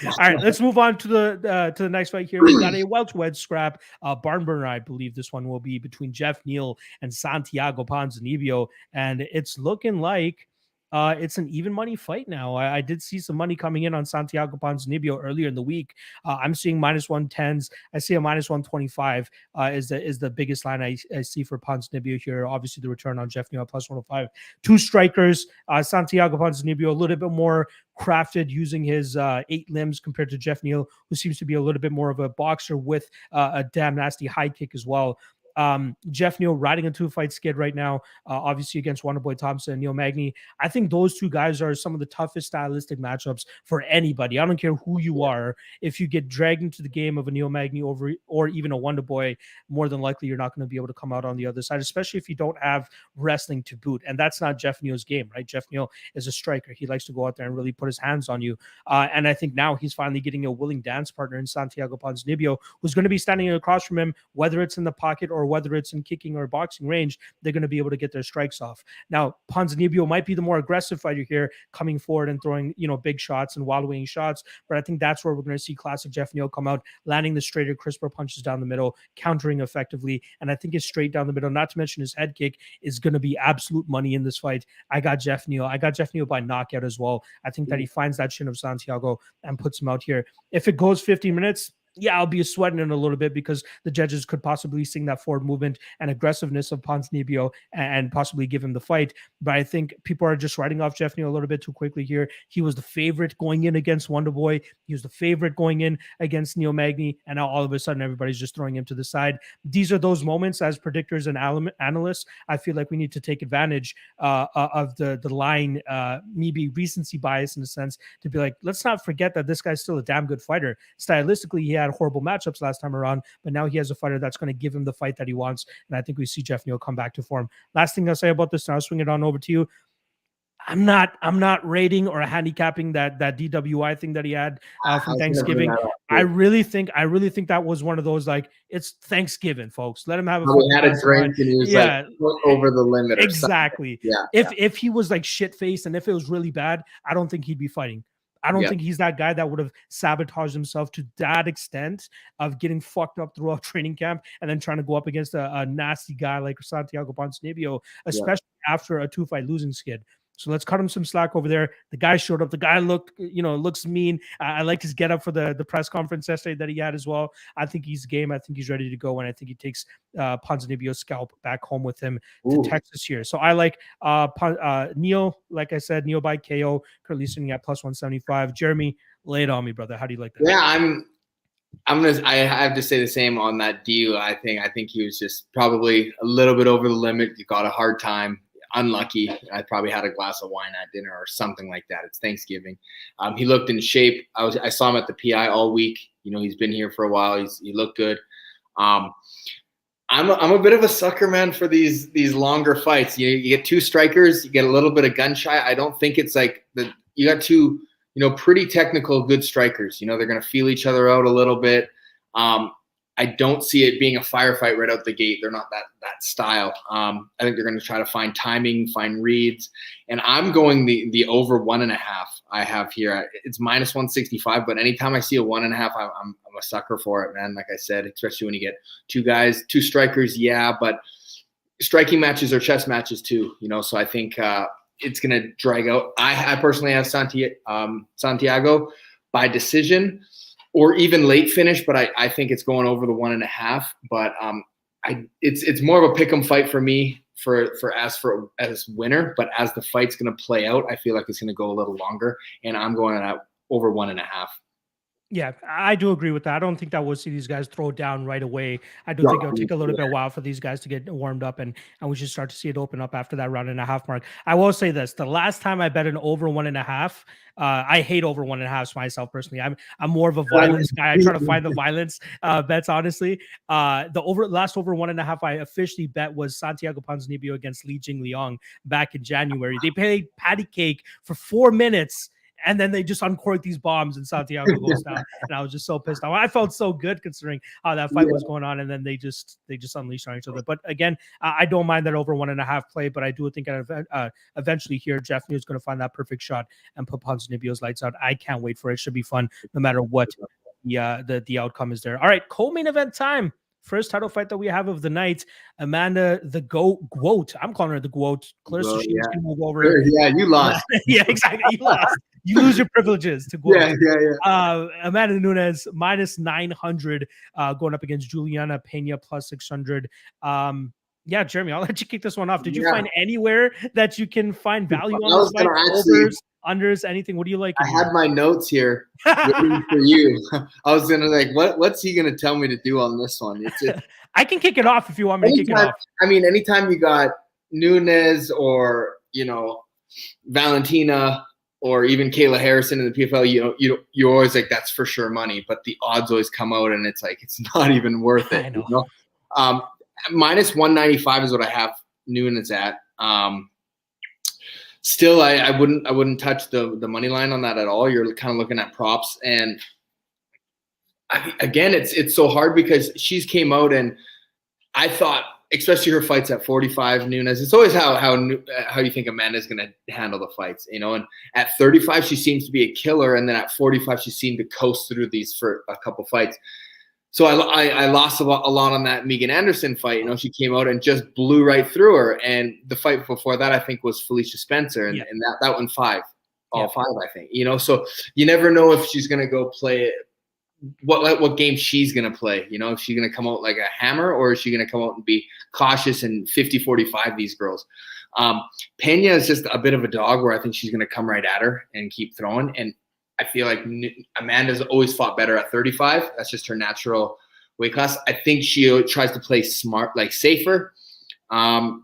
All right, let's move on to the next fight here. We got a welterweight scrap. Barn burner, I believe this one will be between Jeff Neal and Santiago Ponzinibbio, and it's looking like it's an even money fight now. I did see some money coming in on Santiago Ponzinibbio earlier in the week. I'm seeing -110s. I see a -125 is the biggest line I see for Ponzinibbio here. Obviously, the return on Jeff Neal at +105. Two strikers. Santiago Ponzinibbio a little bit more crafted using his 8 limbs compared to Jeff Neal, who seems to be a little bit more of a boxer with a damn nasty high kick as well. Jeff Neal riding a 2-fight skid right now, obviously against Wonderboy Thompson and Neil Magny. I think those two guys are some of the toughest stylistic matchups for anybody. I don't care who you are. If you get dragged into the game of a Neil Magny or even a Wonderboy, more than likely you're not going to be able to come out on the other side, especially if you don't have wrestling to boot. And that's not Jeff Neal's game, right? Jeff Neal is a striker. He likes to go out there and really put his hands on you. And I think now he's finally getting a willing dance partner in Santiago Ponzinibbio, who's going to be standing across from him, whether it's in the pocket or whether it's in kicking or boxing range. They're going to be able to get their strikes off. Now, Ponzinibbio might be the more aggressive fighter here, coming forward and throwing, big shots and wallowing shots. But I think that's where we're going to see classic Jeff Neal come out, landing the straighter, crisper punches down the middle, countering effectively. And I think his straight down the middle, not to mention his head kick, is going to be absolute money in this fight. I got Jeff Neal by knockout as well. I think that he finds that chin of Santiago and puts him out here. If it goes 15 minutes, yeah, I'll be sweating it a little bit because the judges could possibly sing that forward movement and aggressiveness of Ponzinibbio and possibly give him the fight. But I think people are just writing off Jeff Neal a little bit too quickly here. He was the favorite going in against Wonderboy. He was the favorite going in against Neil Magny. And now all of a sudden, everybody's just throwing him to the side. These are those moments as predictors and analysts. I feel like we need to take advantage of the line, maybe recency bias in a sense, to be like, let's not forget that this guy's still a damn good fighter. Stylistically, he had horrible matchups last time around, but now he has a fighter that's going to give him the fight that he wants. And I think we see Jeff Neal come back to form. Last thing I'll say about this, and I'll swing it on over to you. I'm not rating or handicapping that DWI thing that he had from Thanksgiving. I really think that was one of those, like, it's Thanksgiving, folks. Let him have he had a drink and he was like over the limit. Exactly. Yeah. If he was like shit faced and if it was really bad, I don't think he'd be fighting. I don't think he's that guy that would have sabotaged himself to that extent of getting fucked up throughout training camp and then trying to go up against a nasty guy like Santiago Ponzinibbio, especially after a 2-fight losing skid. So let's cut him some slack over there. The guy showed up. The guy looks mean. I liked his get up for the press conference yesterday that he had as well. I think he's game. I think he's ready to go. And I think he takes Ponzinibbio's scalp back home with him to Texas here. So I like Neal, like I said, Neal by KO, currently sitting at +175. Jeremy, lay it on me, brother. How do you like that? Yeah, I have to say the same on that deal. I think he was just probably a little bit over the limit. He got a hard time. Unlucky. I probably had a glass of wine at dinner or something like that. It's Thanksgiving. He looked in shape. I saw him at the PI all week. He's been here for a while. He looked good. I'm a bit of a sucker, man, for these longer fights. You get two strikers, you get a little bit of gun shy. I don't think it's like you got two, pretty technical, good strikers. They're going to feel each other out a little bit. I don't see it being a firefight right out the gate. They're not that style. I think they're going to try to find timing, find reads. And I'm going the over 1.5 I have here. It's -165, but anytime I see a 1.5, I'm a sucker for it, man. Like I said, especially when you get two strikers, but striking matches are chess matches too, so I think it's going to drag out. I personally have Santiago by decision, or even late finish, but I think it's going over the 1.5. But it's more of a pick'em fight for me as winner. But as the fight's going to play out, I feel like it's going to go a little longer, and I'm going at over 1.5. Yeah, I do agree with that. I don't think that we'll see these guys throw down right away. I do think it'll take a little bit of while for these guys to get warmed up, and we should start to see it open up after that 1.5 mark. I will say this: the last time I bet an over 1.5, I hate over 1.5 myself personally. I'm more of a violence guy. I try to find the violence bets, honestly. The last over 1.5 I officially bet was Santiago Ponzinibbio against Li Jingliang back in January. They played patty cake for 4 minutes. and then they just uncork these bombs and Santiago goes down. And I was just so pissed off. I felt so good considering how that fight was going on, and then they just unleashed on each other. But again, I don't mind that over 1.5 play, but I do think eventually here Jeff Neal is going to find that perfect shot and put Ponzinibbio's lights out. I can't wait for it. It should be fun no matter what the outcome is there. All right, co-main event time. First title fight that we have of the night, Amanda the Goat. I'm calling her the Goat. Clarissa, she's going to move over. Sure, yeah, you lost. Yeah, exactly. You lost. You lose your privileges to Goat. Yeah. Amanda Nunes minus 900 going up against Juliana Pena plus 600. Yeah, Jeremy, I'll let you kick this one off. Did you find anywhere that you can find value on this fight? Overs, unders, anything? What do you like? I had my notes here waiting for you. I was gonna what's he gonna tell me to do on this one? I can kick it off if you want me to kick it off. I mean, anytime you got Nunes or Valentina or even Kayla Harrison in the PFL, you're always like, that's for sure money, but the odds always come out and it's like it's not even worth it. I know. Minus 195 is what I have Nunes at. Still, I wouldn't touch the money line on that at all. You're kind of looking at props, and again, it's so hard because she's came out and I thought, especially her fights at 45, Nunes. It's always how you think Amanda's going to handle the fights, And at 35, she seems to be a killer, and then at 45, she seemed to coast through these for a couple fights. So I lost a lot on that Megan Anderson fight. She came out and just blew right through her. And the fight before that, I think, was Felicia Spencer, and that won 5, all 5, I think. So you never know if she's going to go play what game she's going to play. If she's going to come out like a hammer, or is she going to come out and be cautious and 50-45 these girls. Pena is just a bit of a dog where I think she's going to come right at her and keep throwing. And I feel like Amanda's always fought better at 35. That's just her natural weight class. I think she tries to play smart, like safer,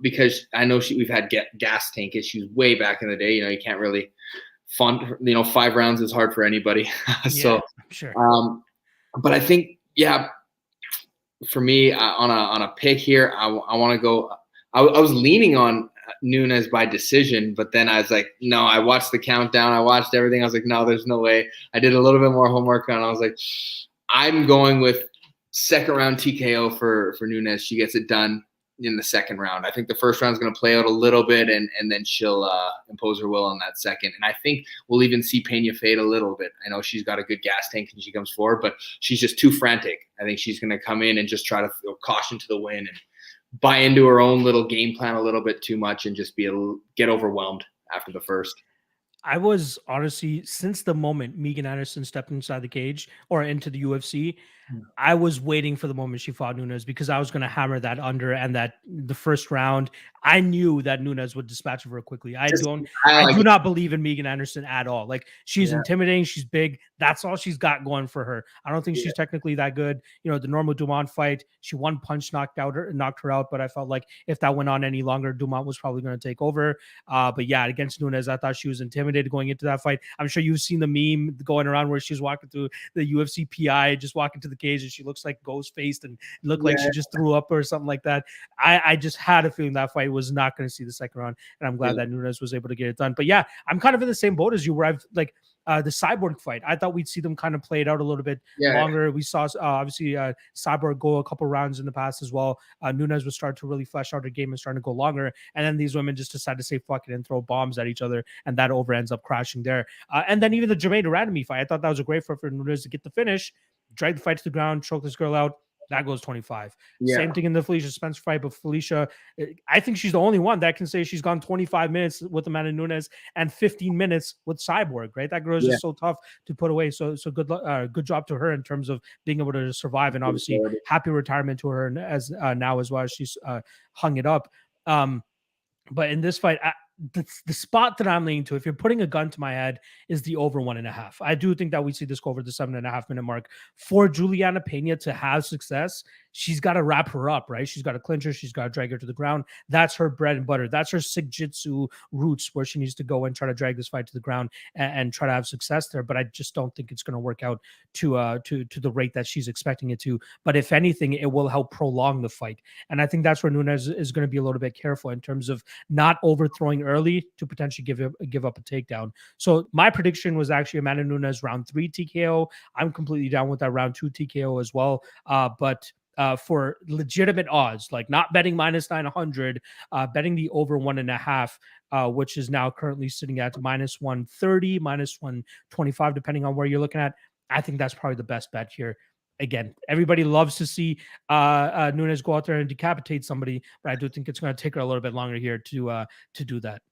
because I know we've had gas tank issues way back in the day. You can't really fund. 5 rounds is hard for anybody. So sure. But I think for me on a pick here, I want to go. I was leaning on Nunes by decision, but then I was like, no, I watched the countdown. I watched everything. I was like, no, there's no way. I did a little bit more homework on it. I was like, I'm going with second round TKO for Nunes. She gets it done in the second round. I think the first round is going to play out a little bit, and then she'll impose her will on that second. And I think we'll even see Pena fade a little bit. I know she's got a good gas tank when she comes forward, but she's just too frantic. I think she's going to come in and just try to throw caution to the wind and buy into her own little game plan a little bit too much and just get overwhelmed after the first. I was honestly, since the moment Megan Anderson stepped inside the cage or into the UFC, I was waiting for the moment she fought Nunes because I was going to hammer that under, and that the first round, I knew that Nunes would dispatch her quickly. I do not believe in Megan Anderson at all. Like, she's intimidating. She's big. That's all she's got going for her. I don't think she's technically that good. The Norma Dumont fight, she one punch knocked her out. But I felt like if that went on any longer, Dumont was probably going to take over. But yeah, against Nunes, I thought she was intimidated going into that fight. I'm sure you've seen the meme going around where she's walking through the UFC PI, just walking to the cage, and she looks like ghost faced and looked like she just threw up or something like that. I just had a feeling that fight was not going to see the second round, and I'm glad that Nunes was able to get it done. But yeah, I'm kind of in the same boat as you, where I've like the Cyborg fight. I thought we'd see them kind of play it out a little bit longer. We saw obviously Cyborg go a couple rounds in the past as well. Nunes would start to really flesh out her game and starting to go longer, and then these women just decide to say fuck it and throw bombs at each other, and that over ends up crashing there. And then even the Jermaine Durandamy fight, I thought that was a great fight for Nunes to get the finish, drag the fight to the ground, choke this girl out. That goes 25. Same thing in the Felicia Spencer fight, but Felicia, I think she's the only one that can say she's gone 25 minutes with Amanda Nunes and 15 minutes with Cyborg, right? That girl is just so tough to put away. So good job to her in terms of being able to survive, and obviously happy retirement to her as now as well as she's hung it up. But in this fight, the spot that I'm leaning to, if you're putting a gun to my head, is the over 1.5. I do think that we see this go over the 7.5 minute mark. For Juliana Pena to have success, she's got to wrap her up, right? She's got to clinch her. She's got to drag her to the ground. That's her bread and butter. That's her Sigjitsu roots, where she needs to go and try to drag this fight to the ground and try to have success there. But I just don't think it's going to work out to the rate that she's expecting it to. But if anything, it will help prolong the fight. And I think that's where Nunes is going to be a little bit careful in terms of not overthrowing early to potentially give up a takedown. So my prediction was actually Amanda Nunes round 3 TKO. I'm completely down with that round 2 TKO as well. But for legitimate odds, like not betting -900, betting the over 1.5, which is now currently sitting at -130, -125, depending on where you're looking at. I think that's probably the best bet here. Again, everybody loves to see Nunes go out there and decapitate somebody, but I do think it's going to take her a little bit longer here to do that.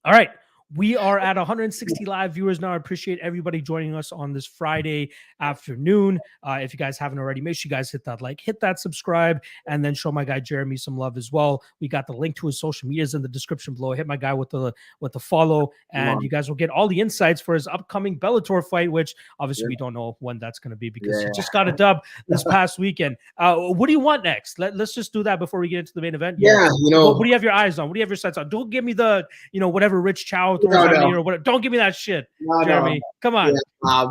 All right. We are at 160 live viewers now. I appreciate everybody joining us on this Friday afternoon. If you guys haven't already, make sure you guys hit that like, hit that subscribe, and then show my guy Jeremey some love as well. We got the link to his social medias in the description below. Hit my guy with the follow, and you guys will get all the insights for his upcoming Bellator fight, which obviously we don't know when that's going to be because he just got a dub this past weekend. What do you want next? Let's just do that before we get into the main event. Yeah, what do you have your eyes on? What do you have your sights on? Don't give me the whatever Rich Chow throws at me or whatever. Don't give me that shit, Jeremey. Come on. Yeah.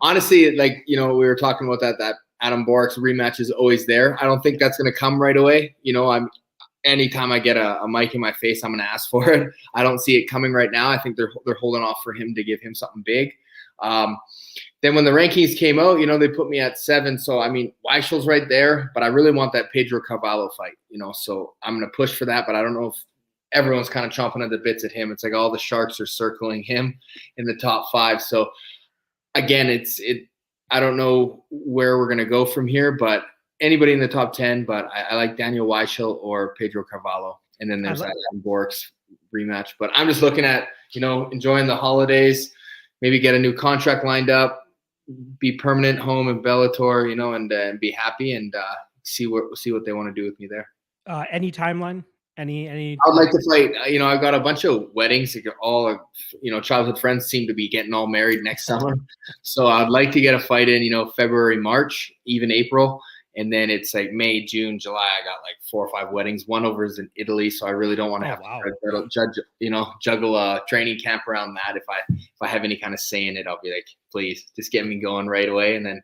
Honestly, like we were talking about that Adam Bork's rematch is always there. I don't think that's going to come right away. Anytime I get a mic in my face, I'm going to ask for it. I don't see it coming right now. I think they're holding off for him to give him something big. Then when the rankings came out, they put me at 7. So, Weichel's right there, but I really want that Pedro Carvalho fight, so I'm going to push for that, but I don't know if everyone's kind of chomping at the bits at him. It's like all the sharks are circling him in the top 5. So again, I don't know where we're going to go from here, but anybody in the top 10, but I like Daniel Weichel or Pedro Carvalho. And then there's that Adam Bork's rematch, but I'm just looking at, enjoying the holidays, maybe get a new contract lined up, be permanent home in Bellator, and be happy and see what they want to do with me there. Any timeline? Any I'd like to fight. I've got a bunch of weddings. All childhood friends seem to be getting all married next summer, so I'd like to get a fight in February, March, even April, and then it's like May, June, July. I got like 4 or 5 weddings. One over is in Italy, so I really don't want to juggle a training camp around that. If I have any kind of say in it, I'll be like, please just get me going right away, and then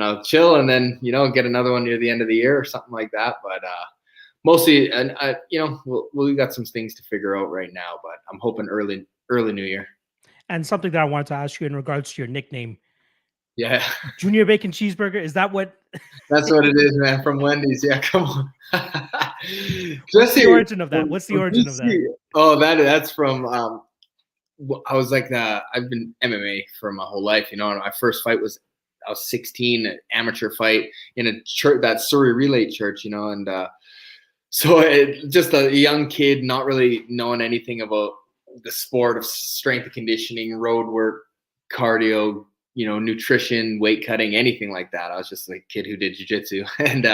I'll chill, and then get another one near the end of the year or something like that. But mostly, and we got some things to figure out right now, but I'm hoping early New Year. And something that I wanted to ask you in regards to your nickname. Yeah. Junior Bacon Cheeseburger. Is that what? That's what it is, man. From Wendy's. Yeah, come on. What's the origin of that? What's the origin of that? Oh, that's from. I was like, I've been MMA for my whole life. My first fight was I was 16, an amateur fight in a church, that Surrey Relay Church, and. So just a young kid, not really knowing anything about the sport of strength and conditioning, road work, cardio, nutrition, weight cutting, anything like that. I was just a kid who did jiu-jitsu. And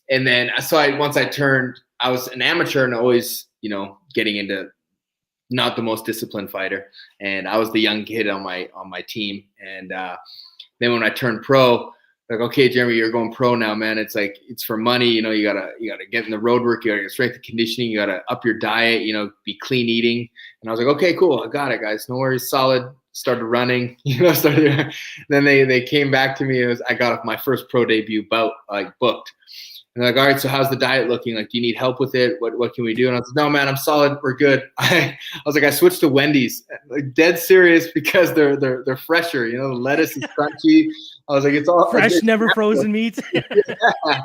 then once I turned, I was an amateur and always, getting into not the most disciplined fighter. And I was the young kid on my team. And then when I turned pro, like, okay, Jeremey, you're going pro now, man. It's like, it's for money. You gotta get in the road work. You gotta get strength and conditioning. You gotta up your diet, be clean eating. And I was like, okay, cool. I got it, guys. No worries. Solid. Started running, then they came back to me. I got my first pro debut bout, booked. And they're like, all right, so how's the diet looking? Like, do you need help with it? What can we do? And I was like, no, man, I'm solid. We're good. I was like, I switched to Wendy's, like dead serious because they're fresher. The lettuce is crunchy. I was like, it's all fresh, never frozen meat. Yeah. I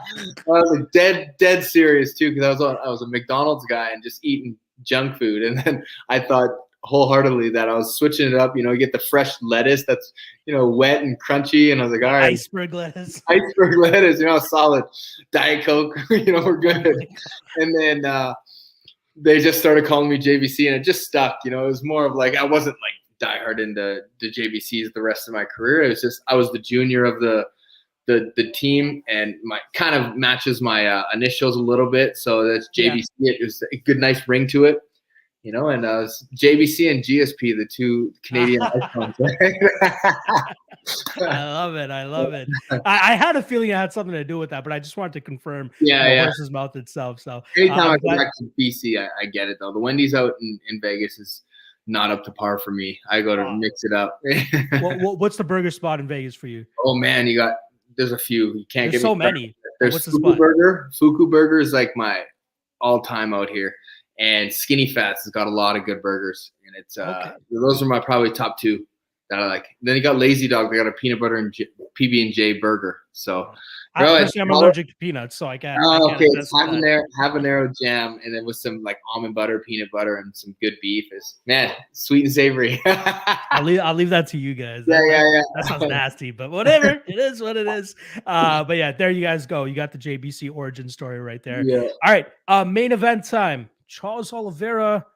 was like dead serious too, because I was a McDonald's guy and just eating junk food. And then I thought wholeheartedly that I was switching it up, get the fresh lettuce that's, wet and crunchy. And I was like, all right. Iceberg lettuce, solid. Diet Coke, we're good. And then they just started calling me JVC and it just stuck, it was more of like, I wasn't like diehard into the JVCs the rest of my career. It was just, I was the junior of the team and my kind of matches my initials a little bit. So that's JVC. Yeah. It was a good, nice ring to it. And JVC and GSP, the two Canadian icons. I love it. I had a feeling it had something to do with that, but I just wanted to confirm horse's mouth itself. So anytime I go back to BC, I get it though. The Wendy's out in Vegas is not up to par for me. I go to mix it up. What's the burger spot in Vegas for you? Oh man, there's a few. You can't get so many. There's Fuku Burger. Fuku Burger is like my all-time out here. and Skinny Fats has got a lot of good burgers, and it's Okay. those are my probably top two that I like. Then you got Lazy Dog. They got a peanut butter and PB&J burger. So, I'm allergic to peanuts, so I can't. okay, it's habanero jam, and then with some like almond butter, peanut butter, and some good beef. Is man, sweet and savory. I'll leave that to you guys. Yeah. That sounds nasty, but whatever. It is what it is. But yeah, there you guys go. You got the JBC origin story right there. Yeah. All right. Main event time. Charles Oliveira,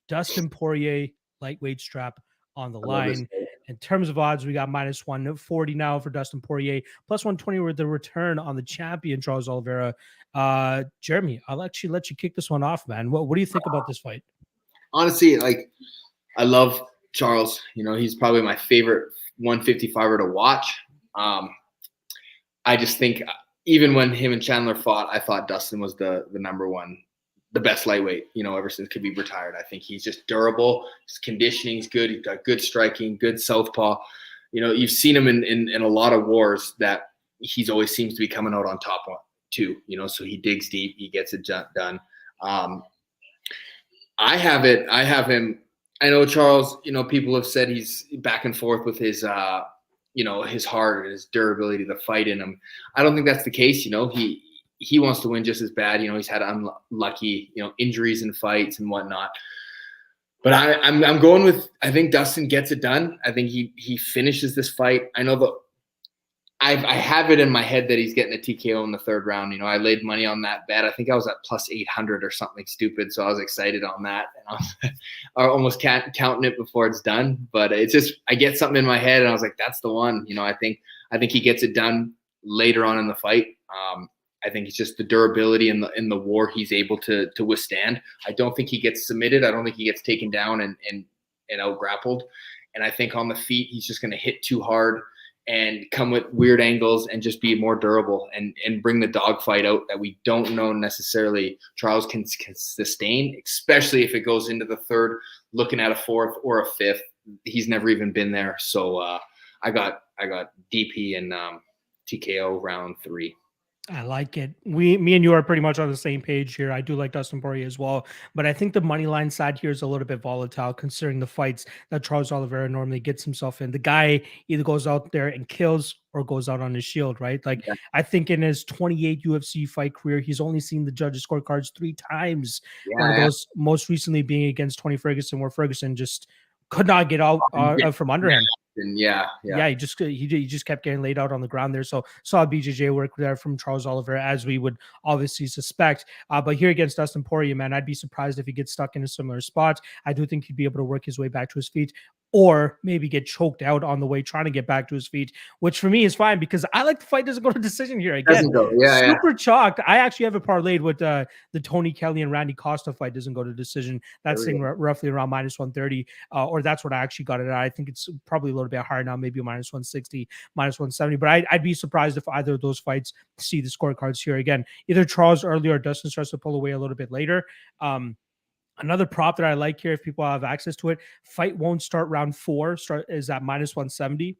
Dustin Poirier, lightweight strap on the line. In terms of odds, we got minus 140 now for Dustin Poirier, plus 120 with the return on the champion, Charles Oliveira. Jeremy, I'll actually let you kick this one off, man. What do you think about this fight? Honestly, like, I love Charles. You know, he's probably my favorite 155er to watch. I just think even when him and Chandler fought, I thought Dustin was the number one, the best lightweight, you know, ever since Khabib retired. I think he's just durable. His conditioning's good. He's got good striking, good southpaw. You know, you've seen him in a lot of wars that he's always seems to be coming out on top one too. You know, so he digs deep. He gets it done. I have him. I know Charles, you know, people have said he's back and forth with his, you know, his heart and his durability, the fight in him. I don't think that's the case. You know, he wants to win just as bad. You know, he's had unlucky, you know, injuries and fights and whatnot. But I'm going with, I think Dustin gets it done. I think he finishes this fight. I know I have it in my head that he's getting a TKO in the third round. You know, I laid money on that bet. I think I was at plus 800 or something stupid. So I was excited on that. And I almost counting it before it's done. But it's just, I get something in my head and I was like, that's the one. You know, I think he gets it done later on in the fight. I think it's just the durability in the war he's able to withstand. I don't think he gets submitted. I don't think he gets taken down and out grappled. And I think on the feet, he's just going to hit too hard and come with weird angles and just be more durable and bring the dogfight out that we don't know necessarily Charles can sustain, especially if it goes into the third, looking at a fourth or a fifth. He's never even been there. So I got DP and TKO round 3. I like it. Me and you are pretty much on the same page here. I do like Dustin Poirier as well, but I think the money line side here is a little bit volatile considering the fights that Charles Oliveira normally gets himself in. The guy either goes out there and kills or goes out on his shield, right? Like, yeah. I think in his 28 UFC fight career, he's only seen the judges' scorecards 3 times. Yeah, one of those most recently being against Tony Ferguson, where Ferguson just could not get out from under him. And he just kept getting laid out on the ground there. So saw BJJ work there from Charles Oliveira, as we would obviously suspect. But here against Dustin Poirier, man, I'd be surprised if he gets stuck in a similar spot. I do think he'd be able to work his way back to his feet, or maybe get choked out on the way trying to get back to his feet, which for me is fine because I like the fight doesn't go to decision here. Again, super chalked. I actually have it parlayed with the Tony Kelley and Randy Costa fight doesn't go to decision. That's saying roughly around minus 130, or that's what I actually got it at. I think it's probably a little bit higher now, maybe minus 160, minus 170. But I'd be surprised if either of those fights see the scorecards here. Again, either Charles early or Dustin starts to pull away a little bit later. Another prop that I like here, if people have access to it, fight won't start round 4, is at minus 170.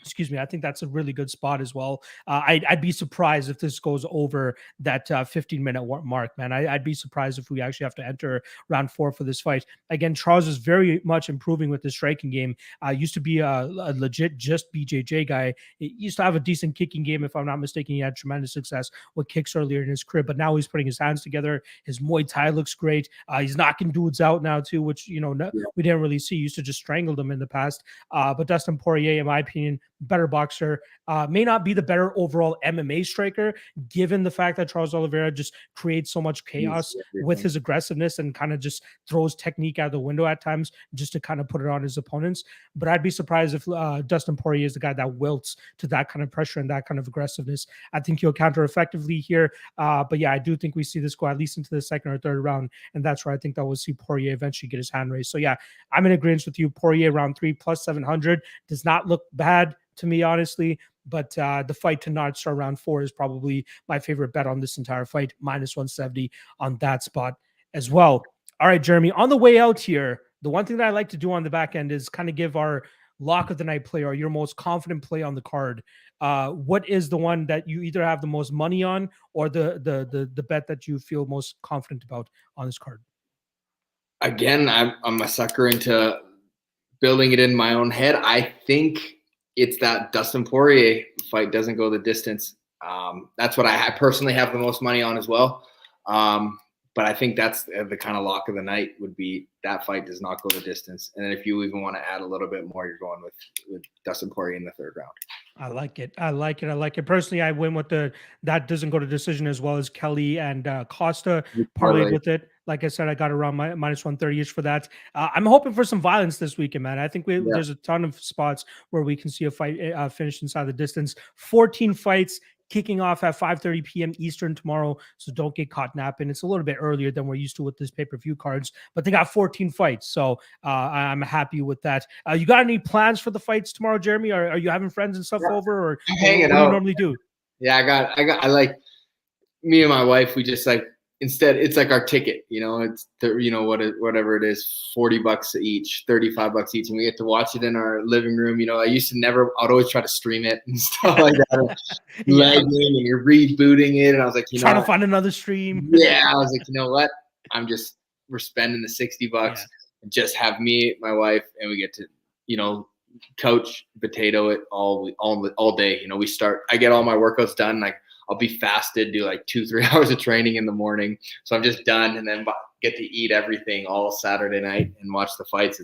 Excuse me. I think that's a really good spot as well. I'd be surprised if this goes over that 15-minute mark, man. I'd be surprised if we actually have to enter round 4 for this fight. Again, Charles is very much improving with his striking game. Used to be a legit just BJJ guy. He used to have a decent kicking game. If I'm not mistaken, he had tremendous success with kicks earlier in his career, but now he's putting his hands together. His Muay Thai looks great. He's knocking dudes out now too, which, you know, we didn't really see. He used to just strangle them in the past. But Dustin Poirier, in my opinion, better boxer, may not be the better overall MMA striker, given the fact that Charles Oliveira just creates so much chaos with his aggressiveness and kind of just throws technique out the window at times just to kind of put it on his opponents. But I'd be surprised if Dustin Poirier is the guy that wilts to that kind of pressure and that kind of aggressiveness. I think he'll counter effectively here. But yeah, I do think we see this go at least into the second or third round. And that's where I think that we'll see Poirier eventually get his hand raised. So yeah, I'm in agreement with you. Poirier round 3 plus 700 does not look bad to me, honestly, but the fight to not start round 4 is probably my favorite bet on this entire fight, minus 170 on that spot as well. All right, Jeremy, on the way out here, the one thing that I like to do on the back end is kind of give our lock of the night play or your most confident play on the card, what is the one that you either have the most money on or the bet that you feel most confident about on this card? Again, I'm a sucker into building it in my own head. I think it's that Dustin Poirier fight doesn't go the distance. That's what I personally have the most money on as well. But I think that's the kind of lock of the night would be that fight does not go the distance. And then if you even want to add a little bit more, you're going with Dustin Poirier in the third round. I like it. I like it. Personally, I win with that doesn't go to decision as well as Kelley and Costa parlayed with it. Like I said, I got around minus 130-ish for that. I'm hoping for some violence this weekend, man. I think there's a ton of spots where we can see a fight finish inside the distance. 14 fights kicking off at 5:30 p.m. Eastern tomorrow, so don't get caught napping. It's a little bit earlier than we're used to with this pay-per-view cards, but they got 14 fights, so I'm happy with that. You got any plans for the fights tomorrow, Jeremy? Are you having friends and stuff over, or hanging out? What do you normally do? Yeah, I like me and my wife. We just like instead it's like our ticket, it's whatever it is, $40 each, $35 each, and we get to watch it in our living room. I'd always try to stream it and stuff like that. Lagging and you're rebooting it, and I was like, trying to find another stream. Yeah, I was like, you know what? We're spending the $60 and just have me, my wife, and we get to, couch potato it all day. I get all my workouts done, like I'll be fasted, do like 2-3 hours of training in the morning. So I'm just done and then get to eat everything all Saturday night and watch the fights.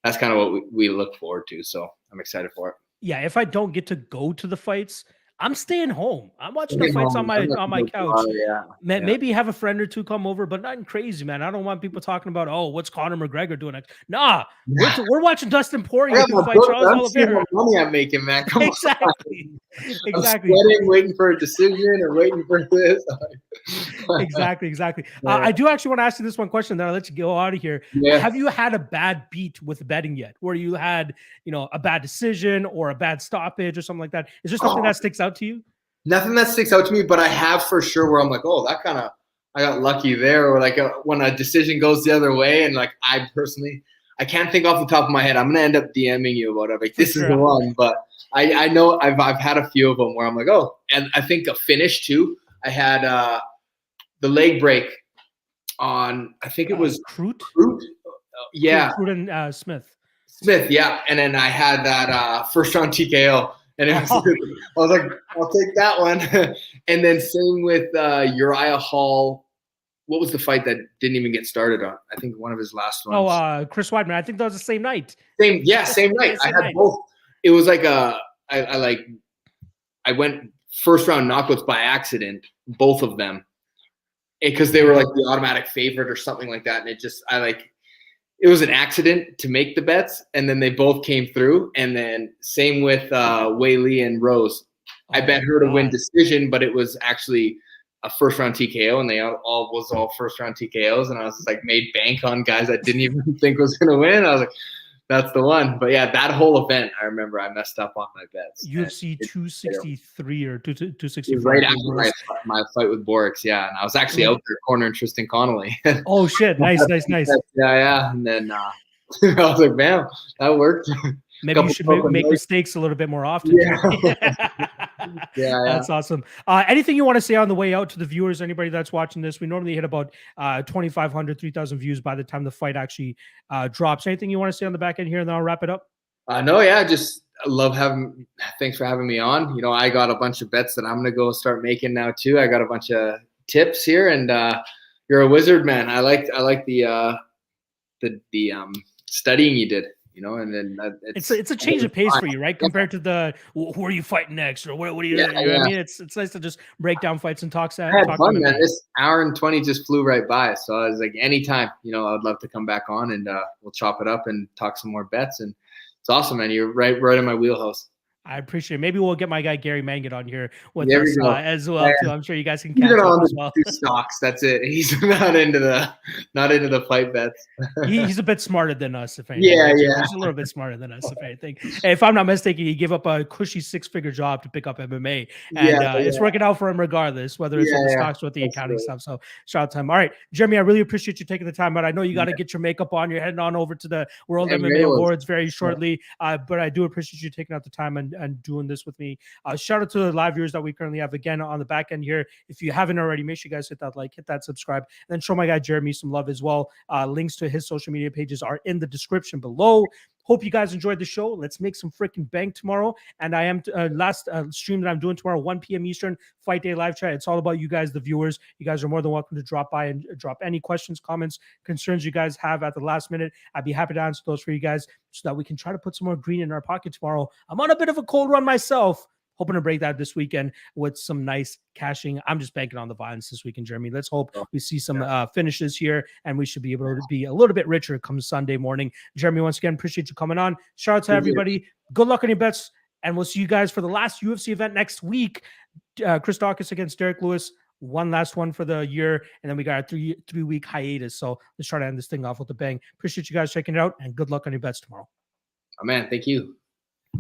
That's kind of what we look forward to. So I'm excited for it. Yeah. If I don't get to go to the fights, I'm staying home. I'm watching the fights on my couch. Maybe have a friend or two come over, but nothing crazy, man. I don't want people talking about, what's Conor McGregor doing next? Nah, we're watching Dustin Poirier fight Charles Oliveira. Money I'm making, man. Come exactly. I'm sweating, waiting for a decision or waiting for this. exactly. I do actually want to ask you this one question, then I'll let you go out of here. Yeah. Have you had a bad beat with betting yet, where you had, a bad decision or a bad stoppage or something like that? Is there something that sticks out to you? Nothing that sticks out to me, but I have for sure where I'm like, I got lucky there, or like when a decision goes the other way, and like I can't think off the top of my head. I'm gonna end up DMing you about it. Like this is the one, but I know I've had a few of them where I'm like, and I think a finish too. I had the leg break on, I think it was Cruz. Yeah, Cruz and Smith, yeah, and then I had that first round TKO. And I was like, I'll take that one. And then same with Uriah Hall. What was the fight that didn't even get started on? I think one of his last ones. Chris Weidman. I think that was the same night. Same night. I had both. It was like I went first round knockouts by accident, both of them, because they were like the automatic favorite or something like that. And it was an accident to make the bets, and then they both came through. And then same with Wei Li and Rose. I bet her to win decision, but it was actually a first round TKO, and they all first round TKOs. And I was just like made bank on guys I didn't even think was going to win. I was like, that's the one. But yeah, that whole event, I remember I messed up on my bets. UFC 263 or 264. Right after my fight with Borix, yeah. And I was actually out there cornering Tristan Connolly. Oh, shit. Nice. Yeah. And then I was like, man, that worked. Maybe you should make mistakes a little bit more often. Yeah. That's awesome. Anything you want to say on the way out to the viewers, anybody that's watching this? We normally hit about 2,500, 3,000 views by the time the fight actually drops. Anything you want to say on the back end here, and then I'll wrap it up? No, yeah, just love thanks for having me on. I got a bunch of bets that I'm going to go start making now too. I got a bunch of tips here, and you're a wizard, man. I like the studying you did. And then it's a change of pace for you, right? Compared to the who are you fighting next, or what are you doing? I mean, it's nice to just break down fights and talk. I had fun, man. This hour and 20 just flew right by. So I was like, anytime, I'd love to come back on and we'll chop it up and talk some more bets. And it's awesome, man. You're right in my wheelhouse. I appreciate it. Maybe we'll get my guy Gary Mangan on here with There us we go. as well too. I'm sure you guys can He's catch up on as the well. two stocks. That's it. He's not into the fight bets. He's a bit smarter than us, if anything. Yeah, right? yeah. He's a little bit smarter than us, if anything. If I'm not mistaken, he gave up a cushy 6-figure job to pick up MMA, and it's working out for him regardless, whether it's in the stocks or with the accounting stuff. So shout out to him. All right, Jeremy, I really appreciate you taking the time out. I know you got to get your makeup on. You're heading on over to the World MMA Awards very shortly, but I do appreciate you taking out the time and doing this with me. Shout out to the live viewers that we currently have again on the back end here. If you haven't already, make sure you guys hit that like, hit that subscribe, and then show my guy Jeremy some love as well. Links to his social media pages are in the description below. Hope you guys enjoyed the show. Let's make some freaking bank tomorrow. And I am last stream that I'm doing tomorrow, 1 p.m. Eastern, Fight Day live chat. It's all about you guys, the viewers. You guys are more than welcome to drop by and drop any questions, comments, concerns you guys have at the last minute. I'd be happy to answer those for you guys so that we can try to put some more green in our pocket tomorrow. I'm on a bit of a cold run myself. Hoping to break that this weekend with some nice cashing. I'm just banking on the violence this weekend, Jeremy. Let's hope we see some finishes here, and we should be able to be a little bit richer come Sunday morning. Jeremy, once again, appreciate you coming on. Shout out to everybody. Good luck on your bets, and we'll see you guys for the last UFC event next week. Chris Daukaus against Derek Lewis. One last one for the year, and then we got a three-week hiatus. So let's try to end this thing off with a bang. Appreciate you guys checking it out, and good luck on your bets tomorrow. Oh, man, thank you.